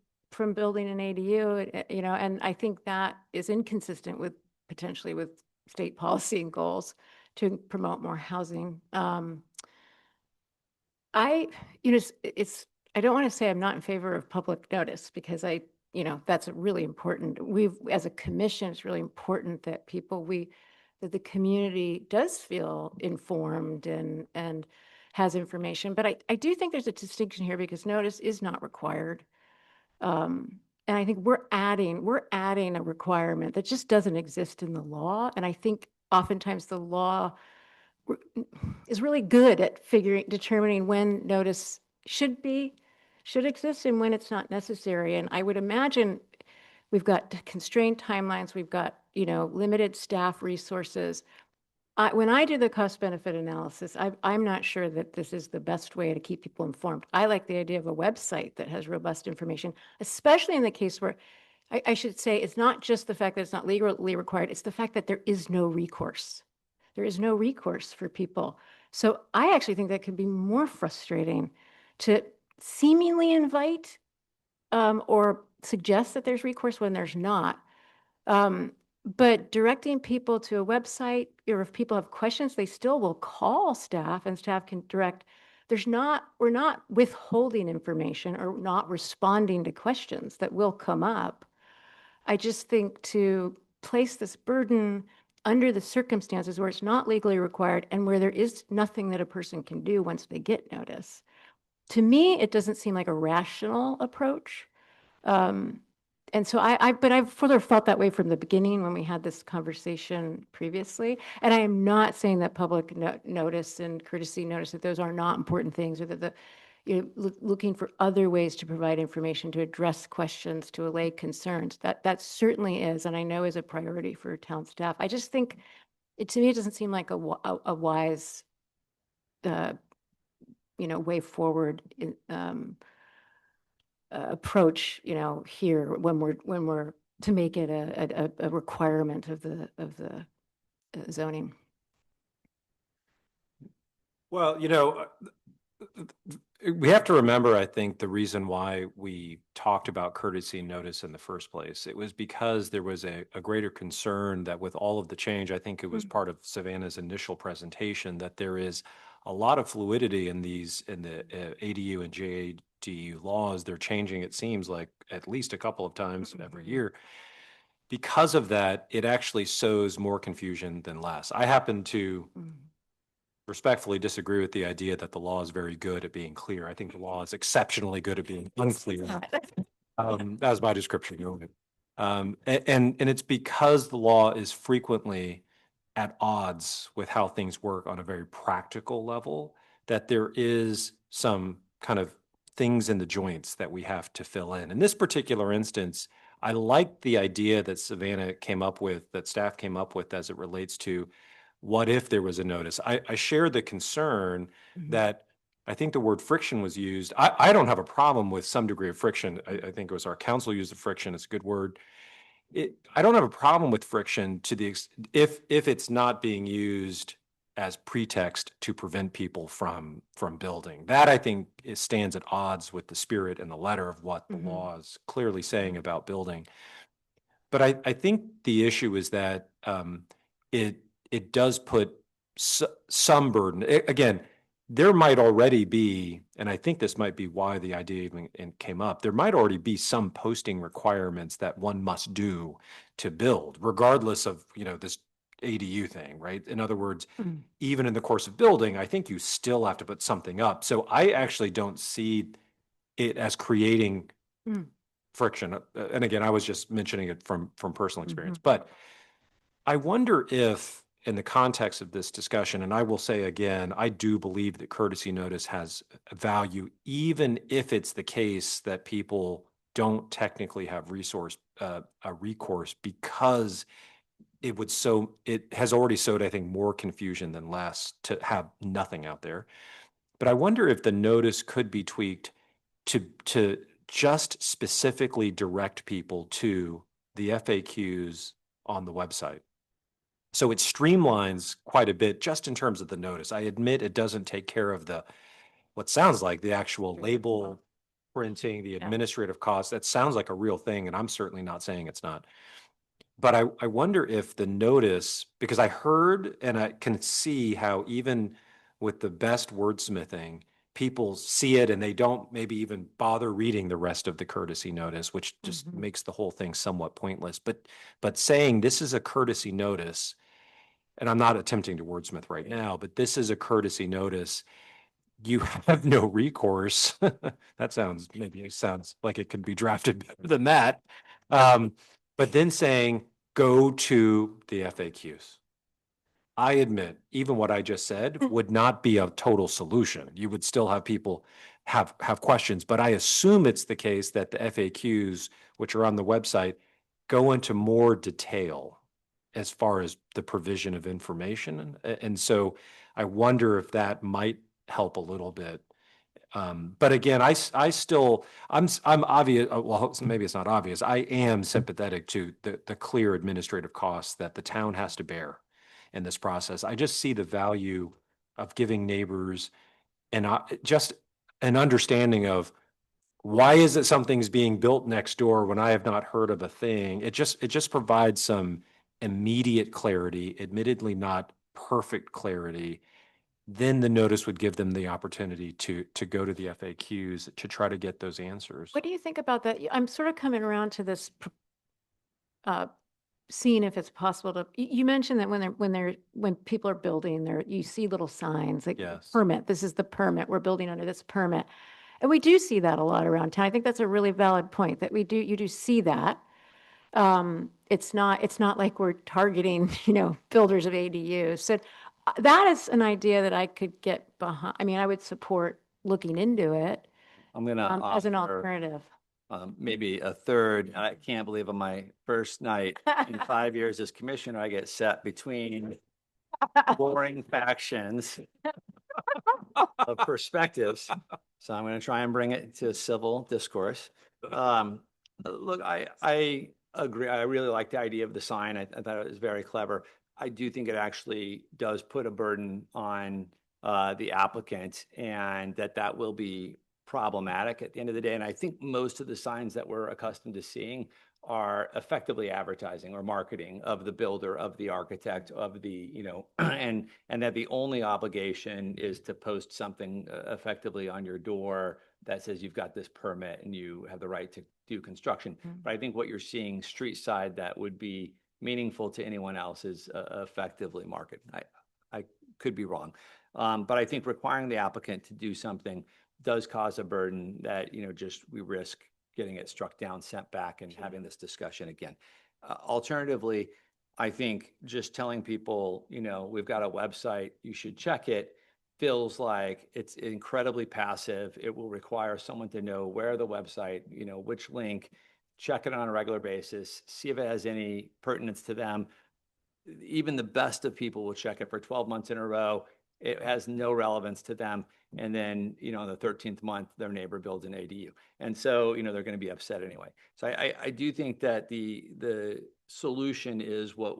building an ADU, and I think that is inconsistent with potentially with state policy and goals to promote more housing. I don't want to say I'm not in favor of public notice because that's really important. As a commission, it's really important that that the community does feel informed and has information. But I do think there's a distinction here because notice is not required. And I think we're adding a requirement that just doesn't exist in the law. And I think oftentimes the law is really good at determining when notice should exist and when it's not necessary. And I would imagine we've got constrained timelines, we've got, limited staff resources. When I do the cost benefit analysis, I'm not sure that this is the best way to keep people informed. I like the idea of a website that has robust information, especially in the case where I should say it's not just the fact that it's not legally required, it's the fact that there is no recourse. There is no recourse for people. So I actually think that could be more frustrating to seemingly invite or suggest that there's recourse when there's not. But directing people to a website, or if people have questions, they still will call staff and staff can direct. We're not withholding information or not responding to questions that will come up. I just think to place this burden under the circumstances where it's not legally required and where there is nothing that a person can do once they get notice. To me, it doesn't seem like a rational approach. And so but I've further felt that way from the beginning when we had this conversation previously. And I am not saying that public notice and courtesy notice, that those are not important things, or that looking for other ways to provide information to address questions, to allay concerns. That certainly is, and I know is a priority for town staff. I just think to me, it doesn't seem like a wise, way forward approach, here when we're to make it a requirement of the zoning. Well, we have to remember, I think, the reason why we talked about courtesy notice in the first place. It was because there was a greater concern that with all of the change, I think it was part of Savannah's initial presentation, that there is a lot of fluidity in the ADU and JADU laws. They're changing, it seems like, at least a couple of times every year. Because of that, it actually sows more confusion than less. I happen to respectfully disagree with the idea that the law is very good at being clear. I think the law is exceptionally good at being unclear. That was my description of it. And it's because the law is frequently at odds with how things work on a very practical level, that there is some kind of things in the joints that we have to fill in. In this particular instance, I like the idea that Savannah came up with, that staff came up with, as it relates to what if there was a notice. I share the concern that I think the word friction was used. I don't have a problem with some degree of friction. I think it was our council used the friction. It's a good word. I don't have a problem with friction to the if it's not being used as pretext to prevent people from building. That, I think, stands at odds with the spirit and the letter of what the law is clearly saying about building. But I think the issue is that it does put some burden. Again, there might already be, and I think this might be why the idea even came up, there might already be some posting requirements that one must do to build, regardless of, this ADU thing, right? In other words, even in the course of building, I think you still have to put something up. So I actually don't see it as creating friction. And again, I was just mentioning it from personal experience. But I wonder if, in the context of this discussion, and I will say again, I do believe that courtesy notice has value, even if it's the case that people don't technically have a recourse because it has already sowed, I think, more confusion than less to have nothing out there. But I wonder if the notice could be tweaked to just specifically direct people to the FAQs on the website. So it streamlines quite a bit just in terms of the notice. I admit it doesn't take care of what sounds like the actual label printing, the administrative costs. That sounds like a real thing, and I'm certainly not saying it's not. But I wonder if the notice, because I heard and I can see how even with the best wordsmithing, people see it and they don't maybe even bother reading the rest of the courtesy notice, which just makes the whole thing somewhat pointless. But saying this is a courtesy notice, and I'm not attempting to wordsmith right now, but this is a courtesy notice. You have no recourse. That sounds like it could be drafted better than that. But then saying, go to the FAQs. I admit, even what I just said would not be a total solution. You would still have people have questions, but I assume it's the case that the FAQs, which are on the website, go into more detail as far as the provision of information. And so I wonder if that might help a little bit. But again, I'm obvious. Well, maybe it's not obvious. I am sympathetic to the clear administrative costs that the town has to bear in this process. I just see the value of giving neighbors just an understanding of why is it something's being built next door when I have not heard of a thing. It just provides some immediate clarity, admittedly not perfect clarity. Then the notice would give them the opportunity to go to the FAQs to try to get those answers. What do you think about that? I'm sort of coming around to this, seeing if it's possible to, you mentioned that when people are building, you see little signs like Yes. permit, this is the permit, we're building under this permit. And we do see that a lot around town. I think that's a really valid point that you do see that. It's not like we're targeting, builders of ADUs. So that is an idea that I could get behind. I mean, I would support looking into it I'm gonna as an offer, alternative. maybe a third. I can't believe on my first night in 5 years as commissioner, I get set between warring factions of perspectives. So I'm going to try and bring it to civil discourse. Look, I agree. I really like the idea of the sign. I thought it was very clever. I do think it actually does put a burden on the applicant, and that will be problematic at the end of the day. And I think most of the signs that we're accustomed to seeing are effectively advertising or marketing of the builder, of the architect, of the, and that the only obligation is to post something effectively on your door that says you've got this permit and you have the right to do construction. But I think what you're seeing street side that would be meaningful to anyone else is effectively marketing. I could be wrong. But I think requiring the applicant to do something does cause a burden that, we risk getting it struck down, sent back, and having this discussion again. Alternatively, I think just telling people, we've got a website, you should check it, feels like it's incredibly passive. It will require someone to know where the website, which link, check it on a regular basis, see if it has any pertinence to them. Even the best of people will check it for 12 months in a row. It has no relevance to them. And then, on the 13th month, their neighbor builds an ADU. And so, they're going to be upset anyway. So I do think that the solution is what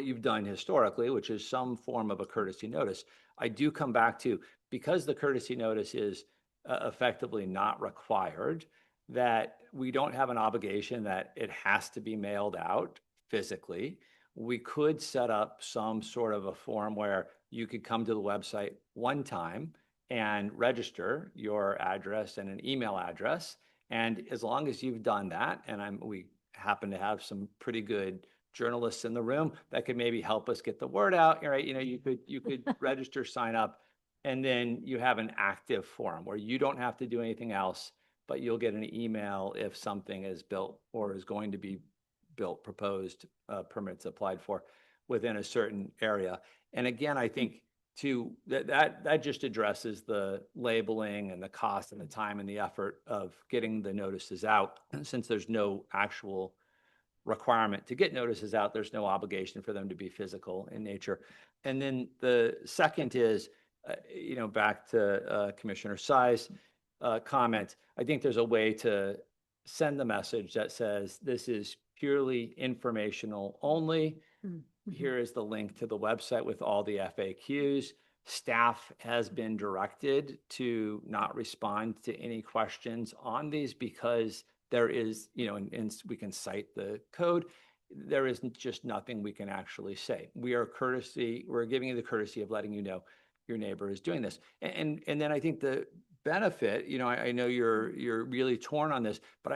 you've done historically, which is some form of a courtesy notice. I do come back to, because the courtesy notice is effectively not required, that we don't have an obligation that it has to be mailed out physically. We could set up some sort of a form where you could come to the website one time and register your address and an email address. And as long as you've done that, and we happen to have some pretty good journalists in the room that could maybe help us get the word out, right? You could register, sign up, and then you have an active forum where you don't have to do anything else, but you'll get an email if something is built or is going to be built, proposed, permits applied for within a certain area. And again, I think that just addresses the labeling and the cost and the time and the effort of getting the notices out. And since there's no actual requirement to get notices out, there's no obligation for them to be physical in nature. And then the second is, back to Commissioner Sai's comment, I think there's a way to send the message that says this is purely informational only. Here is the link to the website with all the FAQs. Staff has been directed to not respond to any questions on these because there is, and we can cite the code, there is just nothing we can actually say. We're giving you the courtesy of letting you know your neighbor is doing this. And then I think the benefit, I know you're really torn on this, but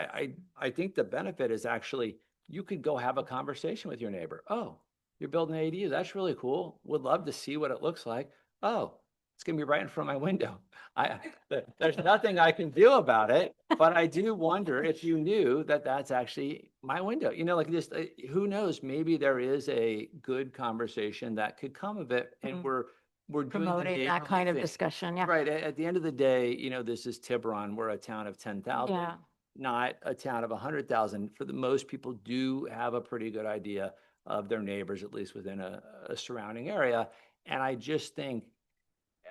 I think the benefit is actually you could go have a conversation with your neighbor. Oh, you're building an ADU. That's really cool. Would love to see what it looks like. Oh, it's going to be right in front of my window. There's nothing I can do about it, but I do wonder if you knew that that's actually my window. Who knows? Maybe there is a good conversation that could come of it, and we're doing the Promoting that neighborly kind of thing. discussion, yeah. Right. At the end of the day, this is Tiburon. We're a town of 10,000. Yeah. Not a town of 100,000. For the most people do have a pretty good idea of their neighbors, at least within a surrounding area. And I just think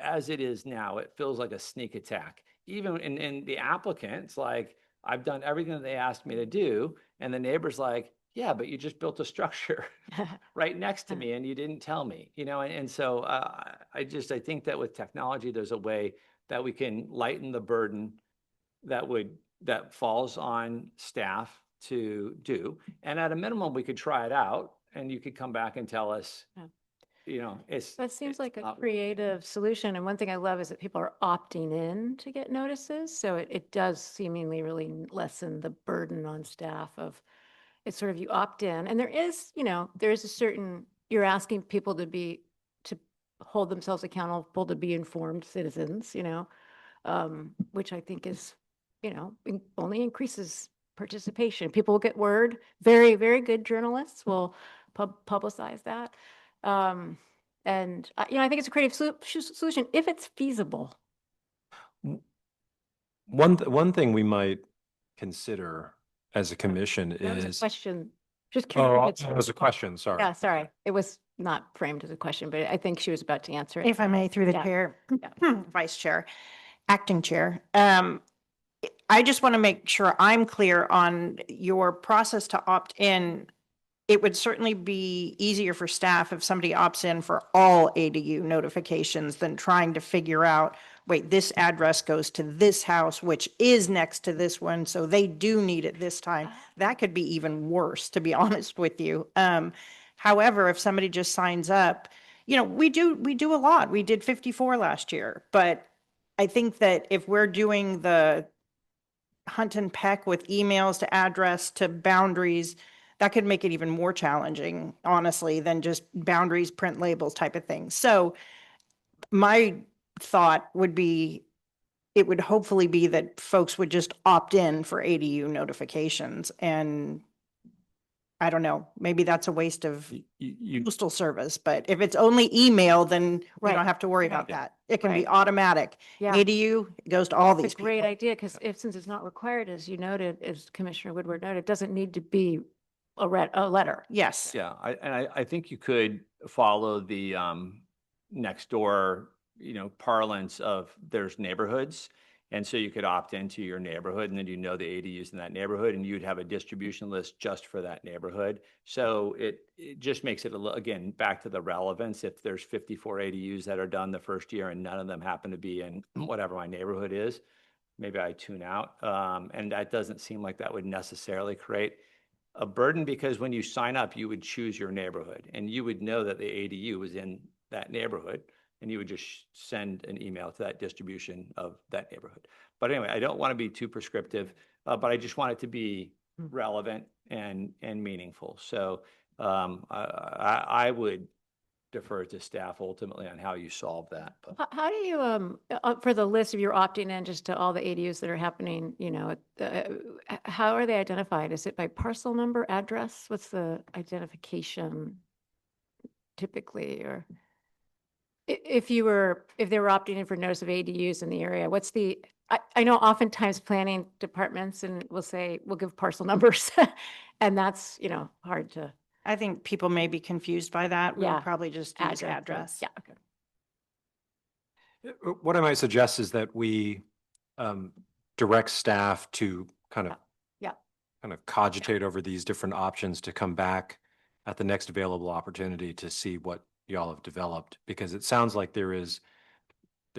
as it is now, it feels like a sneak attack. Even in the applicants, like, I've done everything that they asked me to do. And the neighbor's like, yeah, but you just built a structure right next to me and you didn't tell me, and so I think that with technology, there's a way that we can lighten the burden that falls on staff to do. And at a minimum, we could try it out and you could come back and tell us, That seems it's like a not- creative solution. And one thing I love is that people are opting in to get notices. So it does seemingly really lessen the burden on staff of, it's sort of you opt in. And there is a certain, you're asking people to hold themselves accountable, to be informed citizens, which I think is, only increases participation. People will get word. Very, very good journalists will publicize that. And I think it's a creative solution if it's feasible. One thing we might consider as a commission That was a is. question. Just Oh, curious. that was a question, sorry. Yeah, sorry. It was not framed as a question, but I think she was about to answer it. If I may, through the Yeah. chair, vice chair, acting chair. I just want to make sure I'm clear on your process to opt in. It would certainly be easier for staff if somebody opts in for all ADU notifications than trying to figure out, wait, this address goes to this house, which is next to this one, so they do need it this time. That could be even worse, to be honest with you. However, if somebody just signs up, we do a lot. We did 54 last year, but I think that if we're doing the hunt and peck with emails to address to boundaries, that could make it even more challenging, honestly, than just boundaries, print labels type of thing. So my thought would be, it would hopefully be that folks would just opt in for ADU notifications. And I don't know, maybe that's a waste of postal service, but if it's only email, then we don't Right. have to worry about that. It can be Right. automatic. Yeah. ADU, it goes to all It's these a great people. idea because since it's not required, as you noted, as Commissioner Woodward noted, it doesn't need to be a letter. Yes. Yeah, I think you could follow the next door, parlance of there's neighborhoods. And so you could opt into your neighborhood and then the ADUs in that neighborhood and you'd have a distribution list just for that neighborhood. So it just makes it again, back to the relevance. If there's 54 ADUs that are done the first year and none of them happen to be in whatever my neighborhood is, maybe I tune out. And that doesn't seem like that would necessarily create a burden because when you sign up, you would choose your neighborhood and you would know that the ADU was in that neighborhood and you would just send an email to that distribution of that neighborhood. But anyway, I don't want to be too prescriptive, but I just want it to be relevant and meaningful. So I would defer to staff ultimately on how you solve that. But How do you, for the list, if you're opting in just to all the ADUs that are happening, how are they identified? Is it by parcel number, address? What's the identification typically, or? if they were opting in for notice of ADUs in the area, what's I know oftentimes planning departments and we'll say, we'll give parcel numbers. And that's, hard to I think people may be confused by that. We'll Yeah. probably just use address. Yeah, okay. What I might suggest is that we direct staff to kind of Yeah. kind of cogitate over these different options to come back at the next available opportunity to see what y'all have developed, because it sounds like there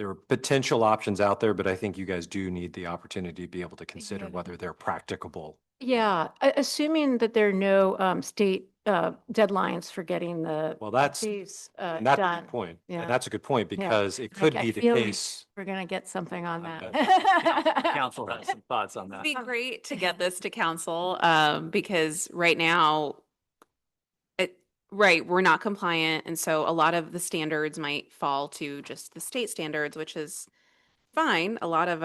are potential options out there, but I think you guys do need the opportunity to be able to consider Yeah. whether they're practicable. Yeah, assuming that there are no state deadlines for getting the Well, that's, these and that's a done. good point. Yeah. And that's a good point, Yeah. because it could I be the feel like case. We're gonna get something on I that. Council has some thoughts on that. It'd be great to get this to council, because right now, we're not compliant. And so a lot of the standards might fall to just the state standards, which is fine. A lot of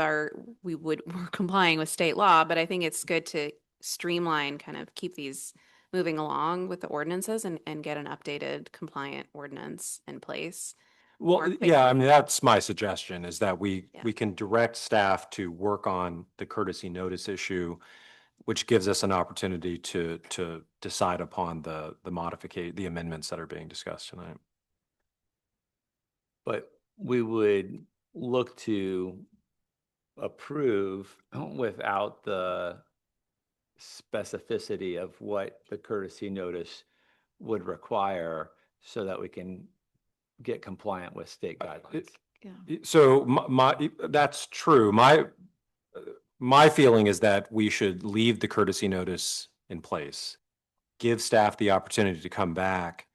we're complying with state law, but I think it's good to streamline, kind of keep these moving along with the ordinances and get an updated compliant ordinance in place. Well, more yeah, I quickly. mean, that's my suggestion, is that we Yeah. can direct staff to work on the courtesy notice issue, which gives us an opportunity to decide upon the amendments that are being discussed tonight. But we would look to approve without the specificity of what the courtesy notice would require so that we can get compliant with state guidelines. So that's true. My feeling is that we should leave the courtesy notice in place, give staff the opportunity to come back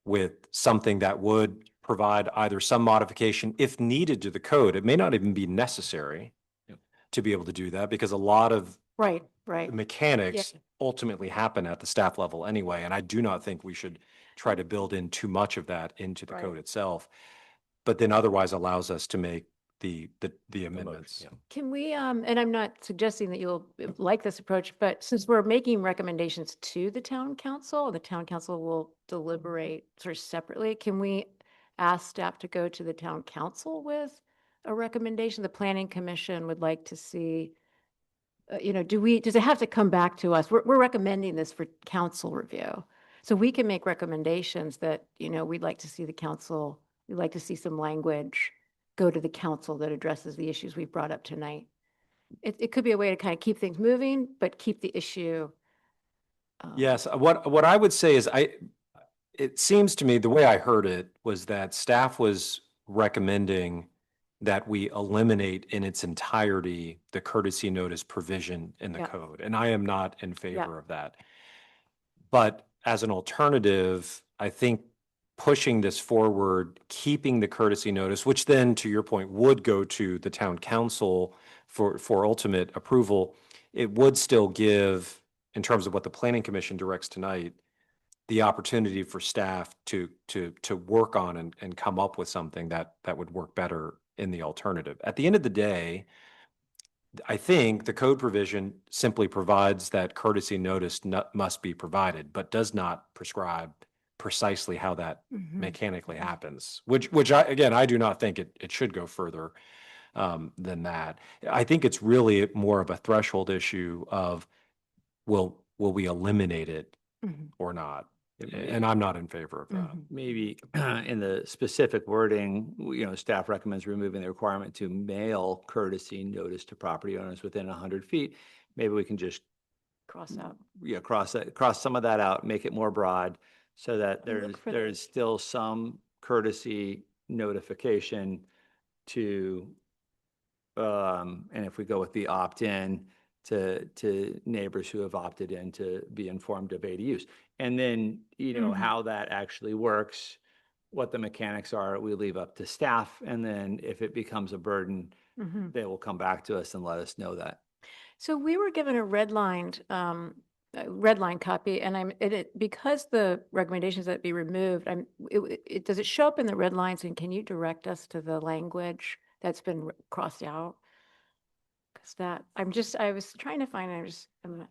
with something that would provide either some modification if needed to the code. It may not even be necessary to be able to do that, because a lot of Right. the mechanics ultimately happen at the staff level anyway. And I do not think we should try to build in too much of that into the Right. code itself, but then otherwise allows us to make the amendments. Can we, and I'm not suggesting that you'll like this approach, but since we're making recommendations to the town council, the town council will deliberate sort of separately, can we ask staff to go to the town council with a recommendation? The planning commission would like to see, does it have to come back to us? We're recommending this for council review. So we can make recommendations that, we'd like to see we'd like to see some language go to the council that addresses the issues we've brought up tonight. It could be a way to kind of keep things moving, but keep the issue. Yes, what I would say is it seems to me, the way I heard it was that staff was recommending that we eliminate in its entirety the courtesy notice provision in the Yeah. code. And I am not in favor of that. But as an alternative, I think pushing this forward, keeping the courtesy notice, which then, to your point, would go to the town council for ultimate approval, it would still give, in terms of what the planning commission directs tonight, the opportunity for staff to work on and come up with something that would work better in the alternative. At the end of the day, I think the code provision simply provides that courtesy notice must be provided, but does not prescribe precisely how that mechanically happens, which I do not think it should go further than that. I think it's really more of a threshold issue of will we eliminate it or not? And I'm not in favor of that. Maybe in the specific wording, staff recommends removing the requirement to mail courtesy notice to property owners within 100 feet. Maybe we can just Cross out. cross some of that out, make it more broad so that And look for the- there's still some courtesy notification to, and if we go with the opt-in, to neighbors who have opted in to be informed of ADUs. And then, how that actually works, what the mechanics are, we leave up to staff. And then if it becomes a burden, they will come back to us and let us know that. So we were given a redlined copy, and because the recommendations that be removed, does it show up in the red lines, and can you direct us to the language that's been crossed out? Because I was trying to find, I'm not.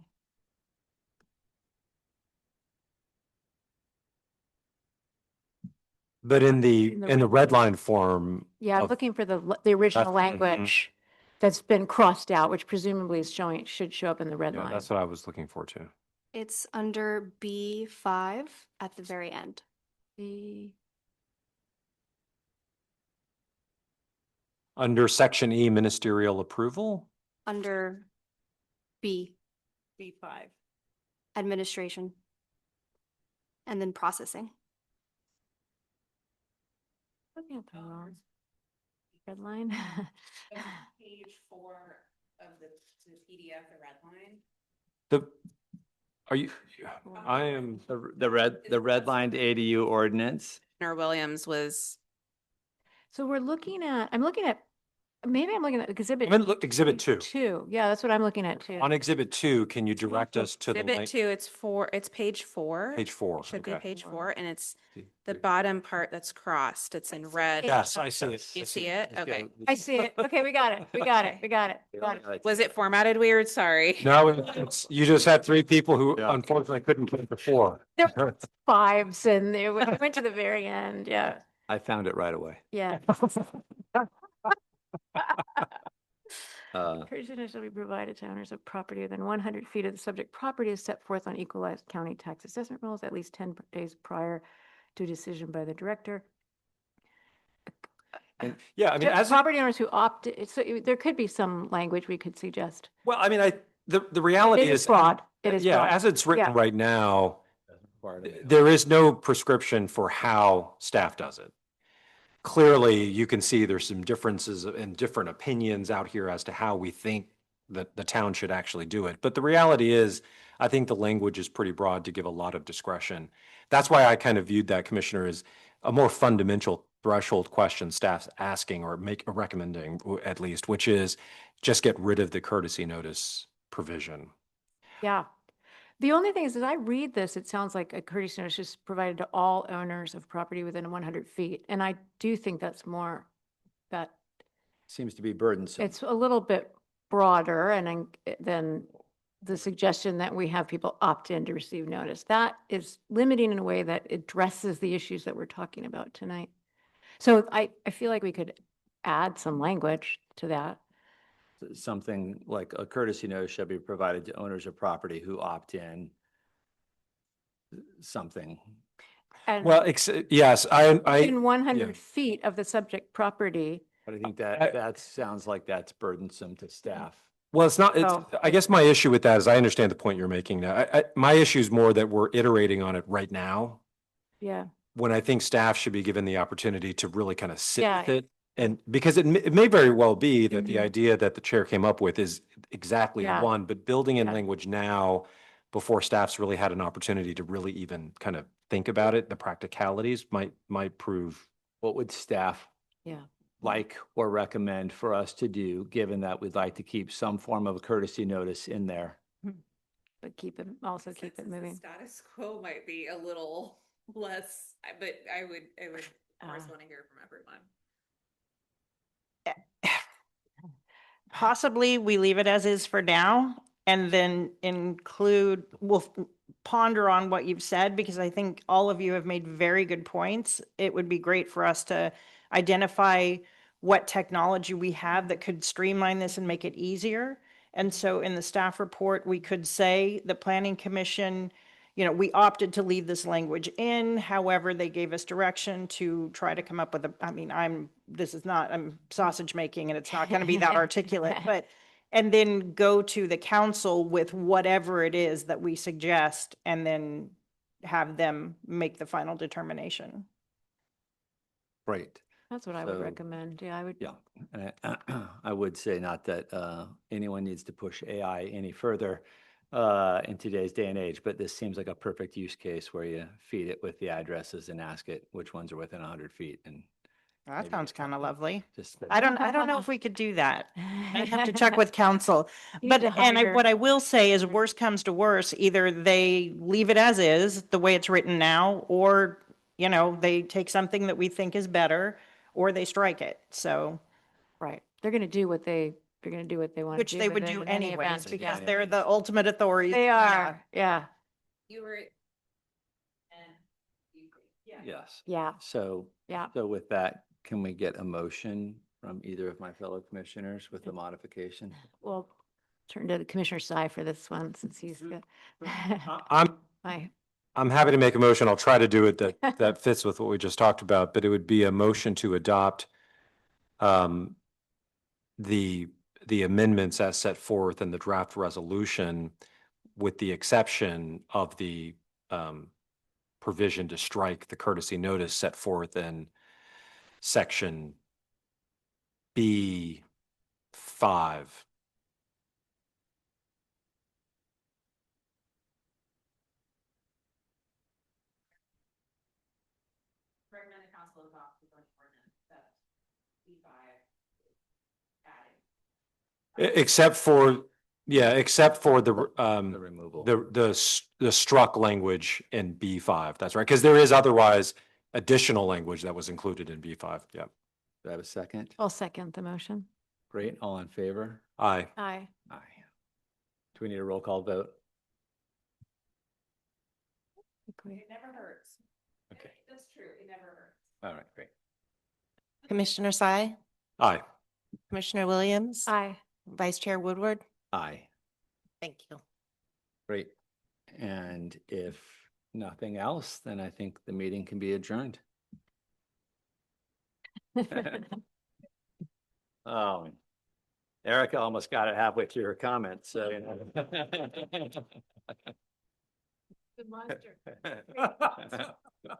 But in the, In the in the red- red line form. Yeah, I'm of- looking for the original That's- mhm. language that's been crossed out, which presumably is showing, should show up in the red Yeah, line. that's what I was looking for too. It's under B5 at the very end. Under section E, ministerial approval. Under B, B5. administration. And then processing. Looking at the wrong red line. Page 4 of the PDF, the red line. The, are you, I am, The red lined ADU ordinance. Commissioner Williams was, So we're looking at, maybe I'm looking at exhibit. I'm in exhibit 2. Two, yeah, that's what I'm looking at too. On exhibit 2, can you direct us to the exhibit link? 2, it's page 4. Page 4. It should be okay. page 4, and it's See, the see. bottom part that's crossed. It's in red. Yes, I see it. You see it? Okay. I see it. Okay, we got it. We got it. We got it. We got it. Was it formatted weird? Sorry. No, it's, you just had 3 people who Yeah. unfortunately couldn't put the 4. There were fives and it went to the very end. Yeah, I found it right away. yeah. Uh, Courtesy notice shall be provided to owners of property within 100 feet of the subject property as set forth on equalized county tax assessment rolls at least 10 days prior to decision by the director. Yeah, I mean, as, Property owners who opt, there could be some language we could suggest. well, I mean, the reality It is is. broad. It is Yeah, broad. as it's written Yeah. right now, there is no prescription for how staff does it. Clearly, you can see there's some differences and different opinions out here as to how we think that the town should actually do it. But the reality is, I think the language is pretty broad to give a lot of discretion. That's why I kind of viewed that, Commissioner, as a more fundamental threshold question staff's asking or recommending at least, which is just get rid of the courtesy notice provision. Yeah. The only thing is, as I read this, it sounds like a courtesy notice is provided to all owners of property within 100 feet. And I do think that's more, that Seems to be burdensome. it's a little bit broader than the suggestion that we have people opt in to receive notice. That is limiting in a way that addresses the issues that we're talking about tonight. So I feel like we could add some language to that. Something like a courtesy notice shall be provided to owners of property who opt in. Something. And Well, yes, I, in 100 feet of the subject property. But I think I- that sounds like that's burdensome to staff. well, it's not, Oh. I guess my issue with that is I understand the point you're making now. My issue is more that we're iterating on it right now, Yeah. when I think staff should be given the opportunity to really kind of sit Yeah. with it. And because it may very well be that the Mhm. idea that the chair came up with is exactly Yeah. one, but building in Yeah. language now before staff's really had an opportunity to really even kind of think about it, the practicalities might prove. What would staff Yeah. like or recommend for us to do, given that we'd like to keep some form of a courtesy notice in there? But keep it, also keep it moving. Status quo might be a little less, but I would, of course, Ah. want to hear from everyone. Possibly we leave it as is for now and then we'll ponder on what you've said, because I think all of you have made very good points. It would be great for us to identify what technology we have that could streamline this and make it easier. And so in the staff report, we could say the planning commission, we opted to leave this language in. However, they gave us direction to try to come up with I'm sausage making and it's not going to be that articulate, and then go to the council with whatever it is that we suggest and then have them make the final determination. Right. That's what I would So- recommend. Yeah, I would. Yeah, and I would say not that anyone needs to push AI any further in today's day and age, but this seems like a perfect use case where you feed it with the addresses and ask it which ones are within 100 feet and That Maybe sounds it's kind of lovely. just. I don't know if we could do that. I'd have to check with council. You But, need to what hire- I will say is worst comes to worst, either they leave it as is, the way it's written now, or, they take something that we think is better, or they strike it. So, Right. They're going to do what they want to which do. they with would it do in any anyways, event. because Yeah. they're the ultimate authority. They Yeah. are. Yeah. You were. Yes. Yeah, So, yeah. so with that, can we get a motion from either of my fellow commissioners with the modification? We'll turn to Commissioner Sai for this one since he's good. Aye. I'm happy to make a motion. I'll try to do it that fits with what we just talked about, but it would be a motion to adopt um, the amendments as set forth in the draft resolution, with the exception of the provision to strike the courtesy notice set forth in section B5. Except for, yeah, except for the The removal. the struck language in B5. That's right. Because there is otherwise additional language that was included in B5. Yeah. Do I have a second? I'll second the motion. Great. All in favor? Aye. Aye. Aye. Do we need a roll call vote? Agree. never hurts. Okay. That's true. It never hurts. All right, great. Commissioner Sai, Aye. Commissioner Williams. Aye. Vice Chair Woodward. Aye. Thank you. Great. And if nothing else, then I think the meeting can be adjourned. Oh, Erica almost got it halfway through her comment, so, you know. Good monster.